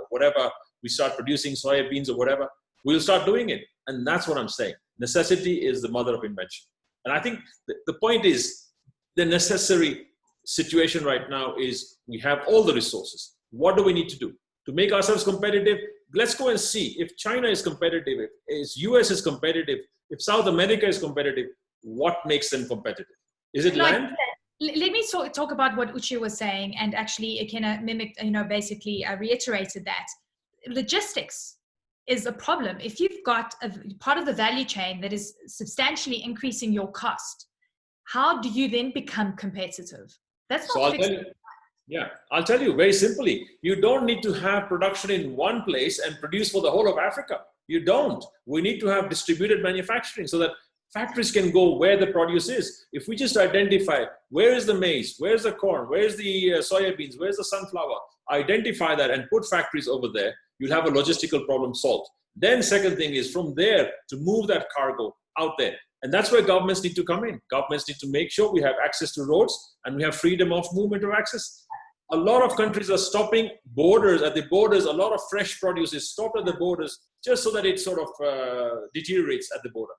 whatever, we start producing soybeans or whatever, we'll start doing it. And that's what I'm saying. Necessity is the mother of invention. And I think the point is, the necessary situation right now is we have all the resources. What do we need to do to make ourselves competitive? Let's go and see if China is competitive, if US is competitive, if South America is competitive, what makes them competitive? Is it land? Let me talk about what Uche was saying, and actually Ikenna mimicked, basically reiterated that. Logistics is a problem. If you've got a part of the value chain that is substantially increasing your cost, how do you then become competitive? That's not I'll tell you very simply. You don't need to have production in one place and produce for the whole of Africa. You don't. We need to have distributed manufacturing so that factories can go where the produce is. If we just identify where is the maize, where's the corn, where's the soybeans, where's the sunflower, identify that and put factories over there, you'll have a logistical problem solved. Then second thing is from there to move that cargo out there. And that's where governments need to come in. Governments need to make sure we have access to roads and we have freedom of movement or access. A lot of countries are stopping borders. At the borders, a lot of fresh produce is stopped at the borders just so that it sort of deteriorates at the border.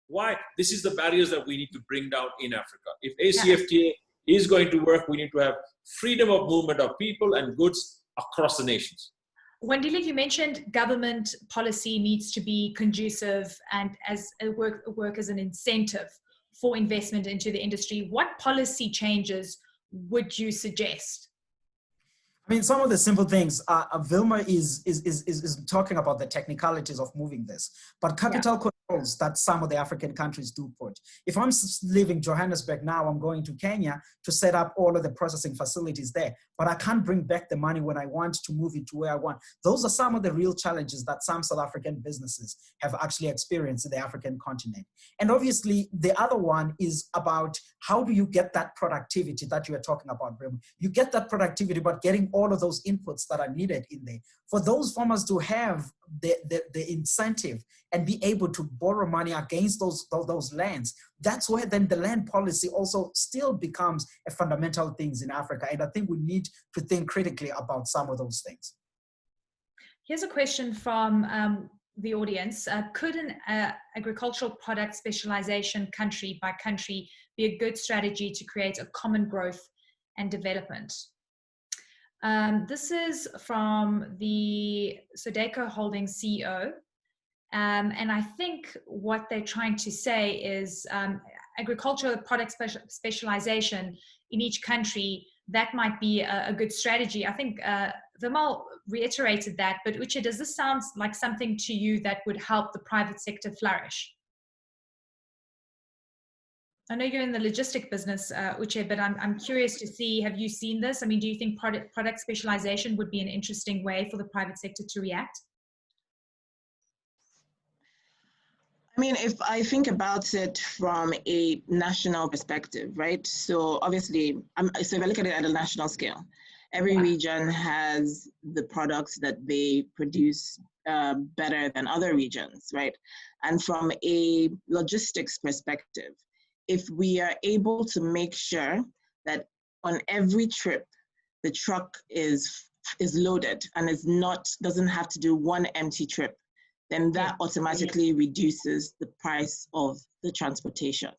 Why? This is the barriers that we need to bring down in Africa. If AfCFTA is going to work, we need to have freedom of movement of people and goods across the nations. Wandile, you mentioned government policy needs to be conducive and work as an incentive for investment into the industry. What policy changes would you suggest? I mean, some of the simple things, Vilma is talking about the technicalities of moving this, but capital goals that some of the African countries do put. If I'm leaving Johannesburg now, I'm going to Kenya to set up all of the processing facilities there, but I can't bring back the money when I want to move it to where I want. Those are some of the real challenges that some South African businesses have actually experienced in the African continent. And obviously, the other one is about how do you get that productivity that you are talking about, Vimal? You get that productivity, but getting all of those inputs that are needed in there. For those farmers to have the incentive and be able to borrow money against those lands, that's where then the land policy also still becomes a fundamental thing in Africa. And I think we need to think critically about some of those things. Here's a question from the audience. Could an agricultural product specialization country by country be a good strategy to create a common growth and development? This is from the Sodeco Holdings CEO. And I think what they're trying to say is agricultural product specialization in each country, that might be a good strategy. I think Vimal reiterated that, but Uche, does this sound like something to you that would help the private sector flourish? I know you're in the logistic business, Uche, but I'm curious to see, have you seen this? I mean, do you think product specialization would be an interesting way for the private sector to react? I mean, if I think about it from a national perspective, right? So obviously, so if I look at it at a national scale, every region has the products that they produce better than other regions, right? And from a logistics perspective, if we are able to make sure that on every trip, the truck is loaded and doesn't have to do one empty trip, then that automatically reduces the price of the transportation,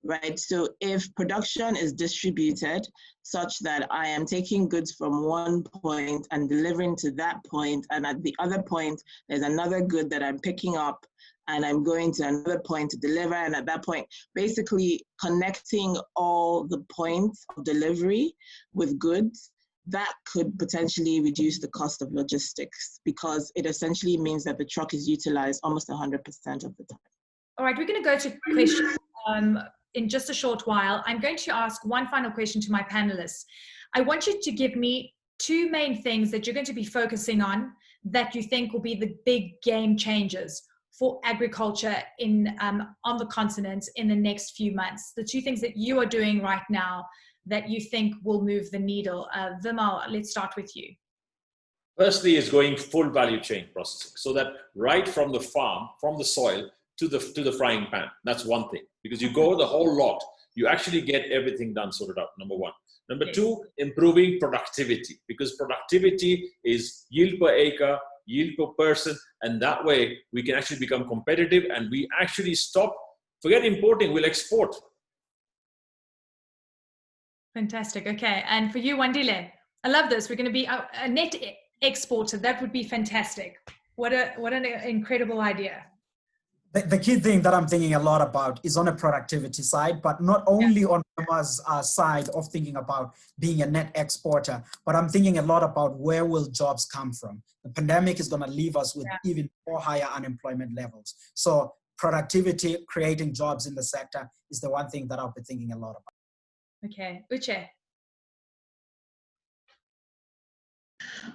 right? So if production is distributed such that I am taking goods from one point and delivering to that point, and at the other point, there's another good that I'm picking up and I'm going to another point to deliver, and at that point, basically connecting all the points of delivery with goods, that could potentially reduce the cost of logistics because it essentially means that the truck is utilized almost 100% of the time. All right, we're going to go to questions in just a short while. I'm going to ask one final question to my panelists. I want you to give me two main things that you're going to be focusing on that you think will be the big game changers for agriculture on the continent in the next few months. The two things that you are doing right now that you think will move the needle. Vimal, let's start with you. Firstly is going full value chain processing, so that right from the farm, from the soil to the frying pan. That's one thing, because you go the whole lot, you actually get everything done, sorted out, number one. Number two, improving productivity, because productivity is yield per acre, yield per person, and that way we can actually become competitive and we actually forget importing, we'll export. Fantastic. Okay. And for you, Wandile, I love this. We're going to be a net exporter. That would be fantastic. What an incredible idea. The key thing that I'm thinking a lot about is on a productivity side, but not only on Vimal's side of thinking about being a net exporter, but I'm thinking a lot about where will jobs come from. The pandemic is going to leave us with even more higher unemployment levels. So productivity, creating jobs in the sector is the one thing that I'll be thinking a lot about. Okay, Uche.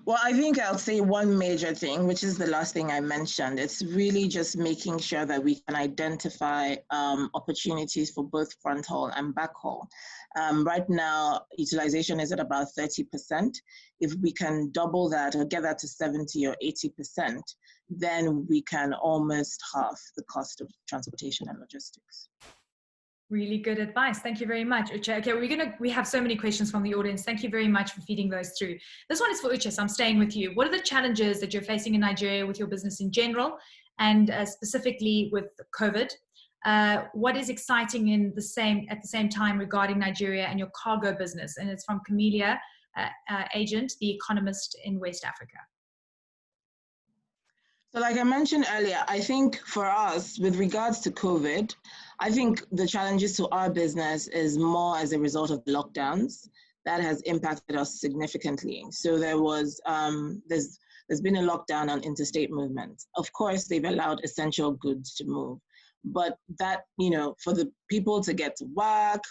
Well, I think I'll say one major thing, which is the last thing I mentioned. It's really just making sure that we can identify opportunities for both front haul and back haul. Right now, utilization is at about 30%. If we can double that or get that to 70 or 80%, then we can almost halve the cost of transportation and logistics. Really good advice. Thank you very much, Uche. Okay, we have so many questions from the audience. Thank you very much for feeding those through. This one is for Uche, so I'm staying with you. What are the challenges that you're facing in Nigeria with your business in general and specifically with COVID? What is exciting at the same time regarding Nigeria and your cargo business? And it's from Camellia Agent, the economist in West Africa. So like I mentioned earlier, I think for us, with regards to COVID, I think the challenges to our business is more as a result of the lockdowns. that has impacted us significantly. So there was, there's been a lockdown on interstate movement. Of course, they've allowed essential goods to move, but that, for the people to get to work,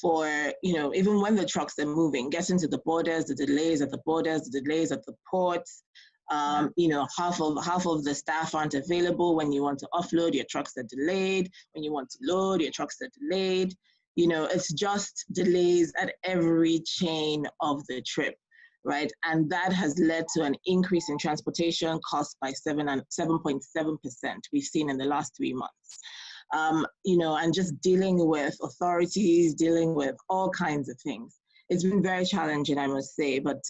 for, even when the trucks are moving, getting to the borders, the delays at the borders, the delays at the ports, half of the staff aren't available. When you want to offload, your trucks are delayed. When you want to load, your trucks are delayed. It's just delays at every chain of the trip, right? And that has led to an increase in transportation costs by 7.7% we've seen in the last 3 months. And just dealing with authorities, dealing with all kinds of things. It's been very challenging, I must say, but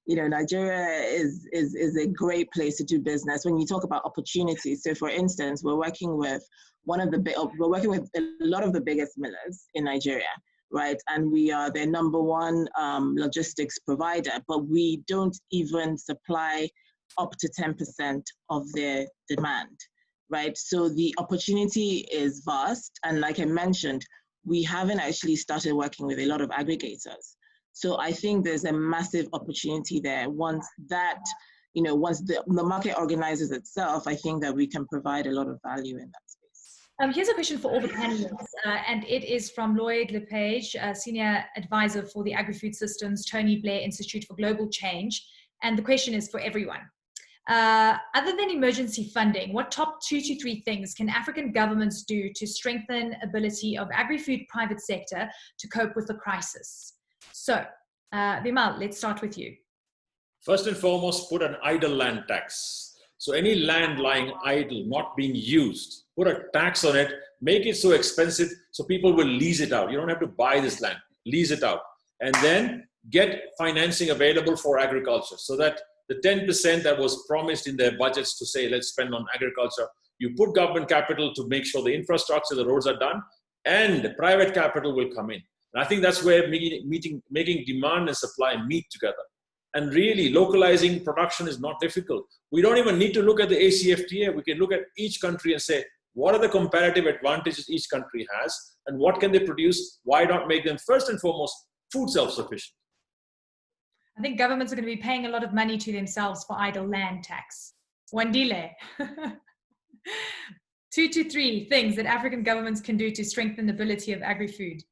Nigeria is a great place to do business when you talk about opportunities. So, for instance, we're working with a lot of the biggest millers in Nigeria, right? And we are their #1 logistics provider, but we don't even supply up to 10% of their demand, right? So the opportunity is vast, and like I mentioned, we haven't actually started working with a lot of aggregators. So I think there's a massive opportunity there. Once the market organizes itself, I think that we can provide a lot of value in that space. Here's a question for all the panelists, and it is from Lloyd LePage, Senior Advisor for the Agri-Food Systems, Tony Blair Institute for Global Change. And the question is for everyone. Other than emergency funding, what top 2 to 3 things can African governments do to strengthen ability of agri-food private sector to cope with the crisis? So, Vimal, let's start with you. First and foremost, put an idle land tax. So any land lying idle, not being used, put a tax on it, make it so expensive so people will lease it out. You don't have to buy this land, lease it out. And then get financing available for agriculture so that the 10% that was promised in their budgets to say, let's spend on agriculture, you put government capital to make sure the infrastructure, the roads are done, and the private capital will come in. And I think that's where making demand and supply meet together. And really, localizing production is not difficult. We don't even need to look at the AfCFTA. We can look at each country and say, what are the comparative advantages each country has, and what can they produce? Why not make them, first and foremost, food self-sufficient? I think governments are going to be paying a lot of money to themselves for idle land tax. Wandile. 2 to 3 things that African governments can do to strengthen the ability of agri-food.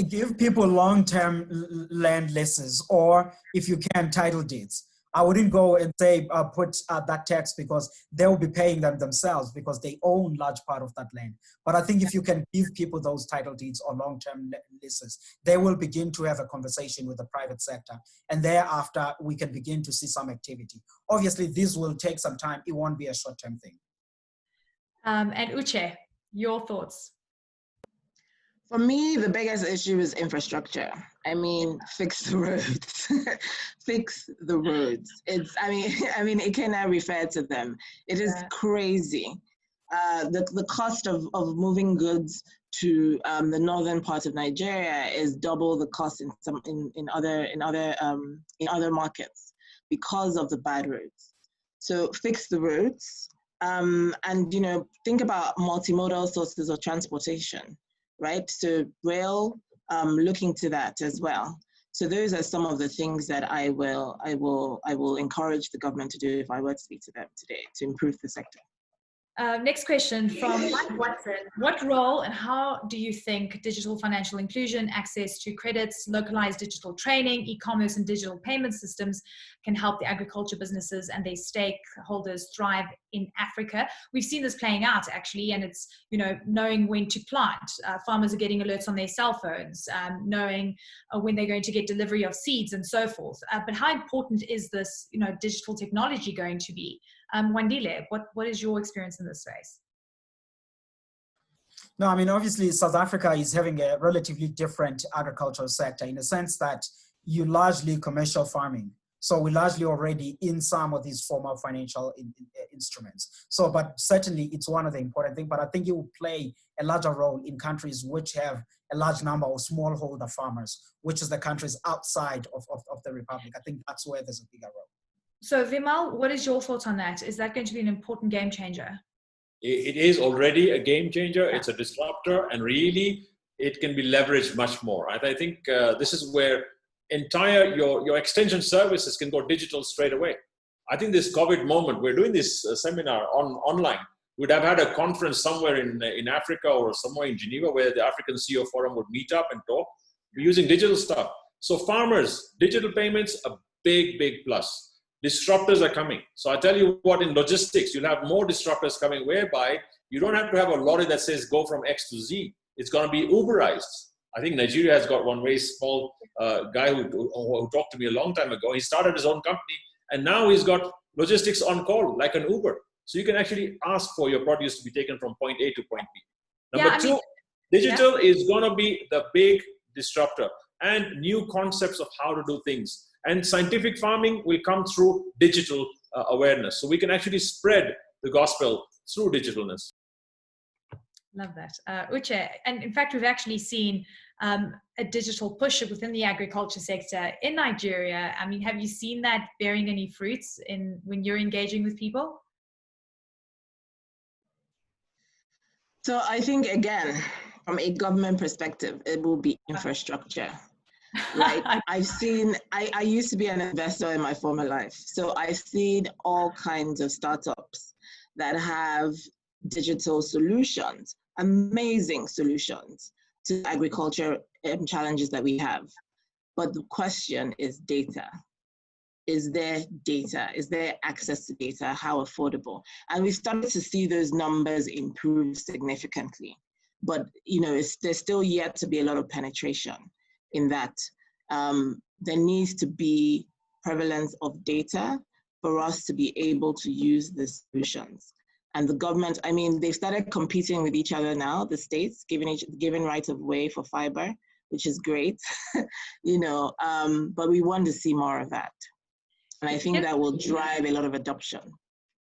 Give people long-term land leases, or if you can, title deeds. I wouldn't go and say put that tax because they will be paying them themselves because they own large part of that land. But I think if you can give people those title deeds or long-term leases, they will begin to have a conversation with the private sector. And thereafter, we can begin to see some activity. Obviously, this will take some time. It won't be a short-term thing. And Uche, your thoughts? For me, the biggest issue is infrastructure. I mean, fix the roads. Fix the roads. Ikenna referred to them. It is crazy. The cost of moving goods to the northern part of Nigeria is double the cost in other markets because of the bad roads. So fix the roads, and think about multimodal sources of transportation. Right, so rail, look into that as well. So those are some of the things that I will encourage the government to do if I were to speak to them today to improve the sector. Next question from Mike Watson. What role and how do you think digital financial inclusion, access to credits, localized digital training, e-commerce and digital payment systems can help the agriculture businesses and their stakeholders thrive in Africa? We've seen this playing out actually, and it's, knowing when to plant. Farmers are getting alerts on their cell phones, knowing when they're going to get delivery of seeds and so forth. But how important is this, digital technology going to be? Wandile, what is your experience in this space? No, obviously South Africa is having a relatively different agricultural sector in the sense that you largely commercial farming. So we're largely already in some of these formal financial instruments. So, but certainly it's one of the important things, but I think it will play a larger role in countries which have a large number of smallholder farmers, which is the countries outside of the Republic. I think that's where there's a bigger role. So Vimal, what is your thoughts on that? Is that going to be an important game changer? It is already a game changer. It's a disruptor, and really it can be leveraged much more. And I think this is where entire your extension services can go digital straight away. I think this COVID moment, we're doing this seminar online. We'd have had a conference somewhere in Africa or somewhere in Geneva where the African CEO Forum would meet up and talk. We're using digital stuff. So farmers, digital payments, a big, big plus. Disruptors are coming. So I tell you what, in logistics, you'll have more disruptors coming whereby you don't have to have a lorry that says go from X to Z. It's going to be Uberized. I think Nigeria has got one very small guy who talked to me a long time ago. He started his own company and now he's got logistics on call like an Uber. So you can actually ask for your produce to be taken from point A to point B. Number two, digital is going to be the big disruptor and new concepts of how to do things. And scientific farming will come through digital awareness. So we can actually spread the gospel through digitalness. Love that. Uche, and in fact, we've actually seen a digital push within the agriculture sector in Nigeria. I mean, have you seen that bearing any fruits when you're engaging with people? So I think, again, from a government perspective, it will be infrastructure, right? I used to be an investor in my former life. So I've seen all kinds of startups that have digital solutions, amazing solutions to agriculture challenges that we have. But the question is data. Is there data? Is there access to data? How affordable? And we've started to see those numbers improve significantly. But there's still yet to be a lot of penetration in that. There needs to be prevalence of data for us to be able to use the solutions. And the government, I mean, they've started competing with each other now, the states, giving right of way for fiber, which is great, but we want to see more of that. And I think that will drive a lot of adoption.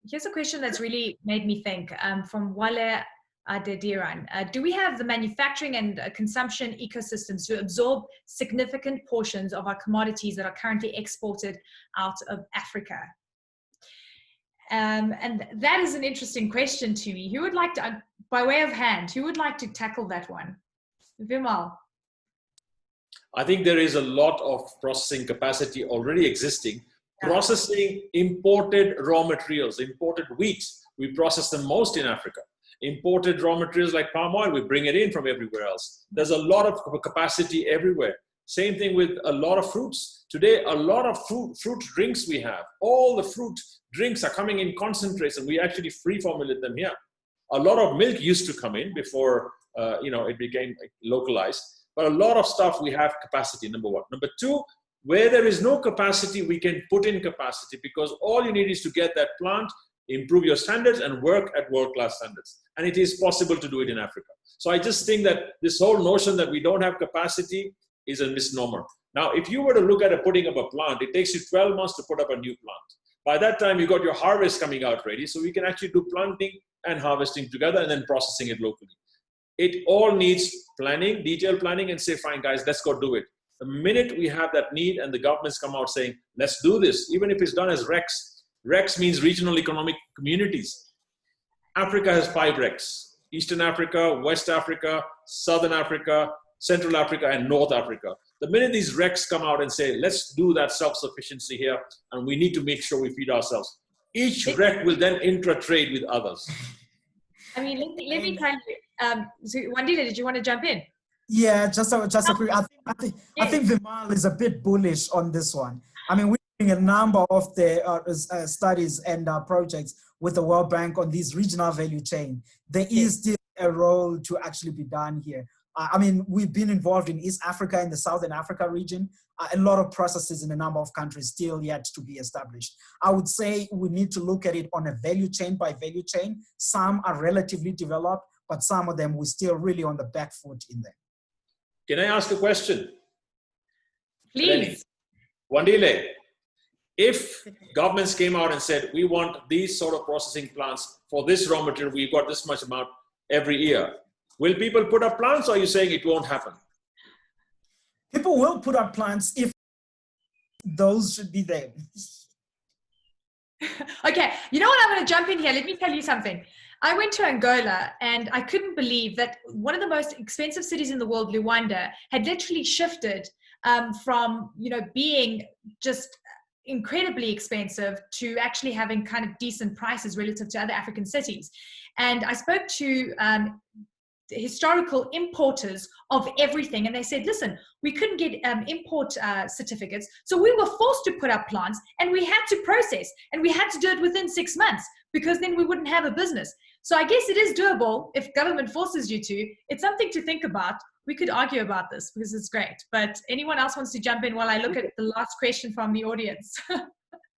Here's a question that's really made me think from Wale Adediran. Do we have the manufacturing and consumption ecosystems to absorb significant portions of our commodities that are currently exported out of Africa? And that is an interesting question to me. Who would like to, by way of hand, who would like to tackle that one? Vimal. I think there is a lot of processing capacity already existing. Processing imported raw materials, imported wheat, we process them most in Africa. Imported raw materials like palm oil, we bring it in from everywhere else. There's a lot of capacity everywhere. Same thing with a lot of fruits. Today, a lot of fruit drinks we have. All the fruit drinks are coming in concentrates and we actually free formulate them here. A lot of milk used to come in before it became localized. But a lot of stuff we have capacity, number one. Number two, where there is no capacity, we can put in capacity because all you need is to get that plant, improve your standards and work at world-class standards. And it is possible to do it in Africa. So I just think that this whole notion that we don't have capacity is a misnomer. Now, if you were to look at putting up a plant, it takes you 12 months to put up a new plant. By that time, you got your harvest coming out ready. So we can actually do planting and harvesting together and then processing it locally. It all needs planning, detailed planning, and say, fine, guys, let's go do it. The minute we have that need and the governments come out saying, let's do this, even if it's done as RECs. RECs means regional economic communities. Africa has 5 RECs: Eastern Africa, West Africa, Southern Africa, Central Africa, and North Africa. The minute these RECs come out and say, let's do that self-sufficiency here, and we need to make sure we feed ourselves, each REC will then intra-trade with others. I mean, let me tell you, so Wandile, did you want to jump in? Yeah, just a quick. I think Vimal is a bit bullish on this one. I mean, we're doing a number of the studies and projects with the World Bank on these regional value chain. There is still a role to actually be done here. I mean, we've been involved in East Africa, in the Southern Africa region. A lot of processes in a number of countries still yet to be established. I would say we need to look at it on a value chain by value chain. Some are relatively developed, but some of them we're still really on the back foot in there. Can I ask a question? Please. Wandile, if governments came out and said, we want these sort of processing plants for this raw material, we've got this much amount every year, will people put up plants, or are you saying it won't happen? People will put up plants if those should be there. Okay, you know what? I'm going to jump in here. Let me tell you something. I went to Angola and I couldn't believe that one of the most expensive cities in the world, Luanda, had literally shifted from, being just incredibly expensive to actually having kind of decent prices relative to other African cities. And I spoke to historical importers of everything, and they said, listen, we couldn't get import certificates, so we were forced to put up plants, and we had to process, and we had to do it within 6 months, because then we wouldn't have a business. So I guess it is doable if government forces you to. It's something to think about. We could argue about this because it's great, but anyone else wants to jump in while I look at the last question from the audience?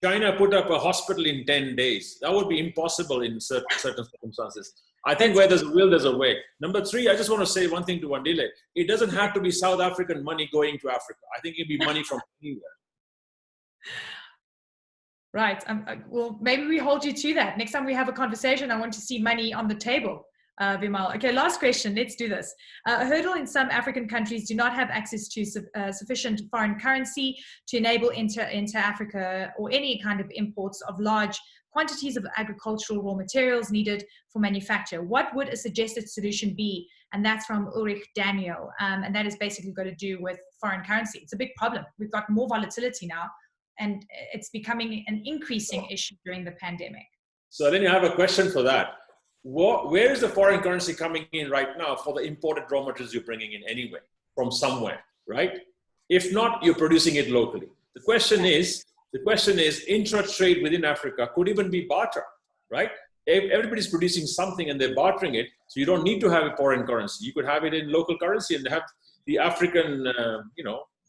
China put up a hospital in 10 days. That would be impossible in certain circumstances. I think where there's a will, there's a way. Number 3, I just want to say one thing to Wandile. It doesn't have to be South African money going to Africa. I think it'd be money from anywhere. Right. Well, maybe we hold you to that. Next time we have a conversation, I want to see money on the table. Vimal. Okay, last question. Let's do this. A hurdle in some African countries do not have access to sufficient foreign currency to enable inter-Africa or any kind of imports of large quantities of agricultural raw materials needed for manufacture. What would a suggested solution be? And that's from Ulrich Daniel. And that is basically got to do with foreign currency. It's a big problem. We've got more volatility now, and it's becoming an increasing issue during the pandemic. So then you have a question for that. Where is the foreign currency coming in right now for the imported raw materials you're bringing in anyway, from somewhere, right? If not, you're producing it locally. The question is intra-trade within Africa could even be barter, right? Everybody's producing something and they're bartering it, so you don't need to have a foreign currency. You could have it in local currency and have the African,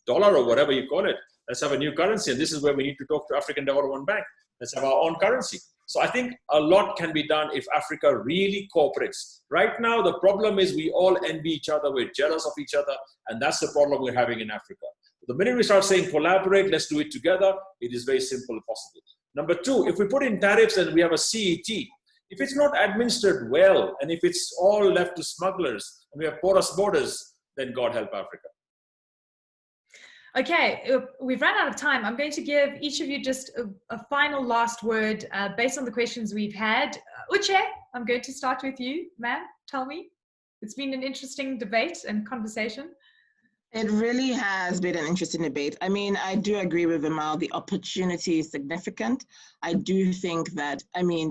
dollar or whatever you call it. Let's have a new currency, and this is where we need to talk to African Development Bank. Let's have our own currency. So I think a lot can be done if Africa really cooperates. Right now, the problem is we all envy each other, we're jealous of each other, and that's the problem we're having in Africa. The minute we start saying collaborate, let's do it together, it is very simple and possible. Number 2, if we put in tariffs and we have a CET, if it's not administered well, and if it's all left to smugglers, and we have porous borders, then God help Africa. Okay, we've run out of time. I'm going to give each of you just a final last word based on the questions we've had. Uche, I'm going to start with you, ma'am. Tell me. It's been an interesting debate and conversation. It really has been an interesting debate. I mean, I do agree with Vimal. The opportunity is significant. I do think that,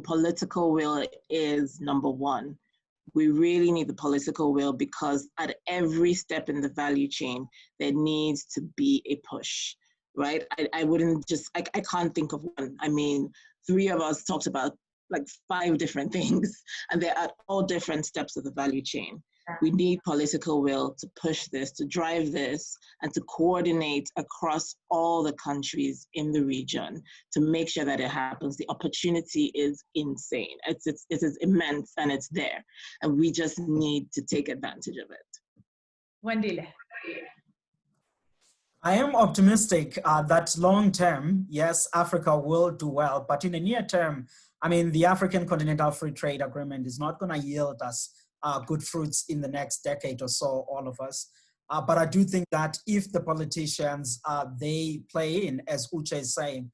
political will is number 1. We really need the political will, because at every step in the value chain, there needs to be a push, right? I can't think of one. 3 of us talked about like 5 different things, and they're at all different steps of the value chain. We need political will to push this, to drive this, and to coordinate across all the countries in the region to make sure that it happens. The opportunity is insane. It is immense, and it's there. And we just need to take advantage of it. Wandile. I am optimistic that long term, yes, Africa will do well, but in the near term, the African Continental Free Trade Agreement is not going to yield us good fruits in the next decade or so, all of us. But I do think that if the politicians, they play in, as Uche is saying,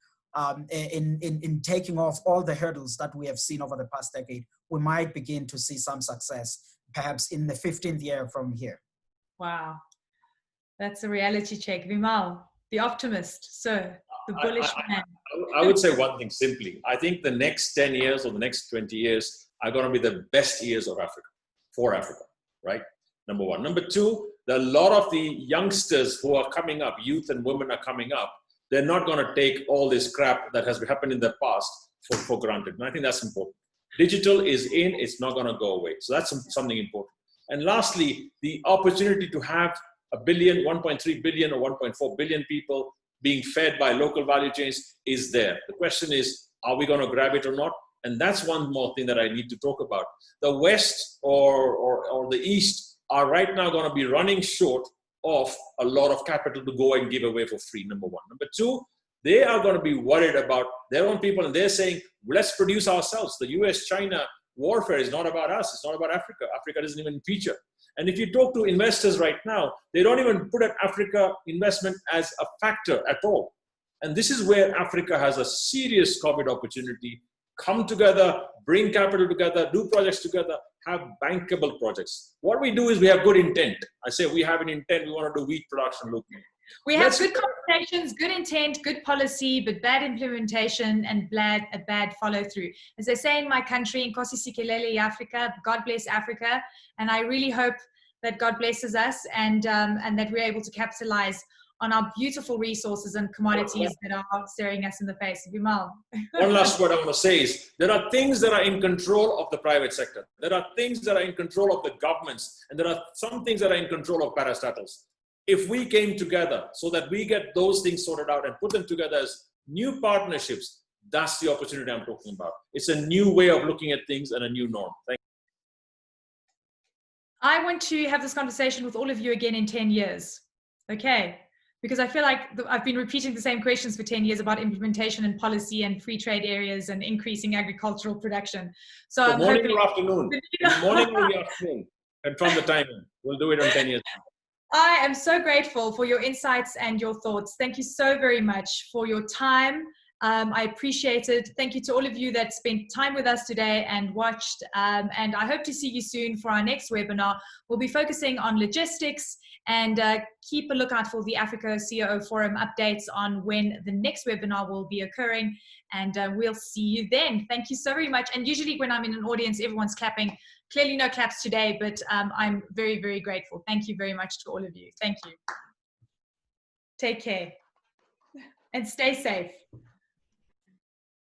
in taking off all the hurdles that we have seen over the past decade, we might begin to see some success, perhaps in the 15th year from here. Wow. That's a reality check. Vimal, the optimist, sir, the bullish man. I would say one thing simply. I think the next 10 years or the next 20 years are going to be the best years of Africa. For Africa, right? Number 1. Number 2, a lot of the youngsters who are coming up, youth and women are coming up, they're not going to take all this crap that has happened in the past for granted. And I think that's important. Digital is in, it's not going to go away. So that's something important. And lastly, the opportunity to have 1 billion, 1.3 billion or 1.4 billion people being fed by local value chains is there. The question is, are we going to grab it or not? And that's one more thing that I need to talk about. The West or the East are right now going to be running short of a lot of capital to go and give away for free, number 1. Number 2, they are going to be worried about their own people, and they're saying, let's produce ourselves. The US-China warfare is not about us. It's not about Africa. Africa doesn't even feature. And if you talk to investors right now, they don't even put an Africa investment as a factor at all. And this is where Africa has a serious COVID opportunity come together, bring capital together, do projects together, have bankable projects. What we do is we have good intent. I say we have an intent, we want to do wheat production locally. We have good conversations, good intent, good policy, but bad implementation and a bad follow through. As they say in my country, Nkosi Sikelele Africa, God bless Africa. And I really hope that God blesses us and that we're able to capitalize on our beautiful resources and commodities that are staring us in the face. Vimal. One last word I want to say is, there are things that are in control of the private sector. There are things that are in control of the governments. And there are some things that are in control of parastatals. If we came together so that we get those things sorted out and put them together as new partnerships, that's the opportunity I'm talking about. It's a new way of looking at things and a new norm. Thank you. I want to have this conversation with all of you again in 10 years. Okay. Because I feel like I've been repeating the same questions for 10 years about implementation and policy and free trade areas and increasing agricultural production. So I'm morning hoping, or afternoon? Morning or the afternoon? And from the timing, we'll do it in 10 years. I am so grateful for your insights and your thoughts. Thank you so very much for your time. I appreciate it. Thank you to all of you that spent time with us today and watched. And I hope to see you soon for our next webinar. We'll be focusing on logistics and keep a lookout for the Africa COO Forum updates on when the next webinar will be occurring. And we'll see you then. Thank you so very much. And usually when I'm in an audience, everyone's clapping. Clearly no claps today, but I'm very, very grateful. Thank you very much to all of you. Thank you. Take care and stay safe.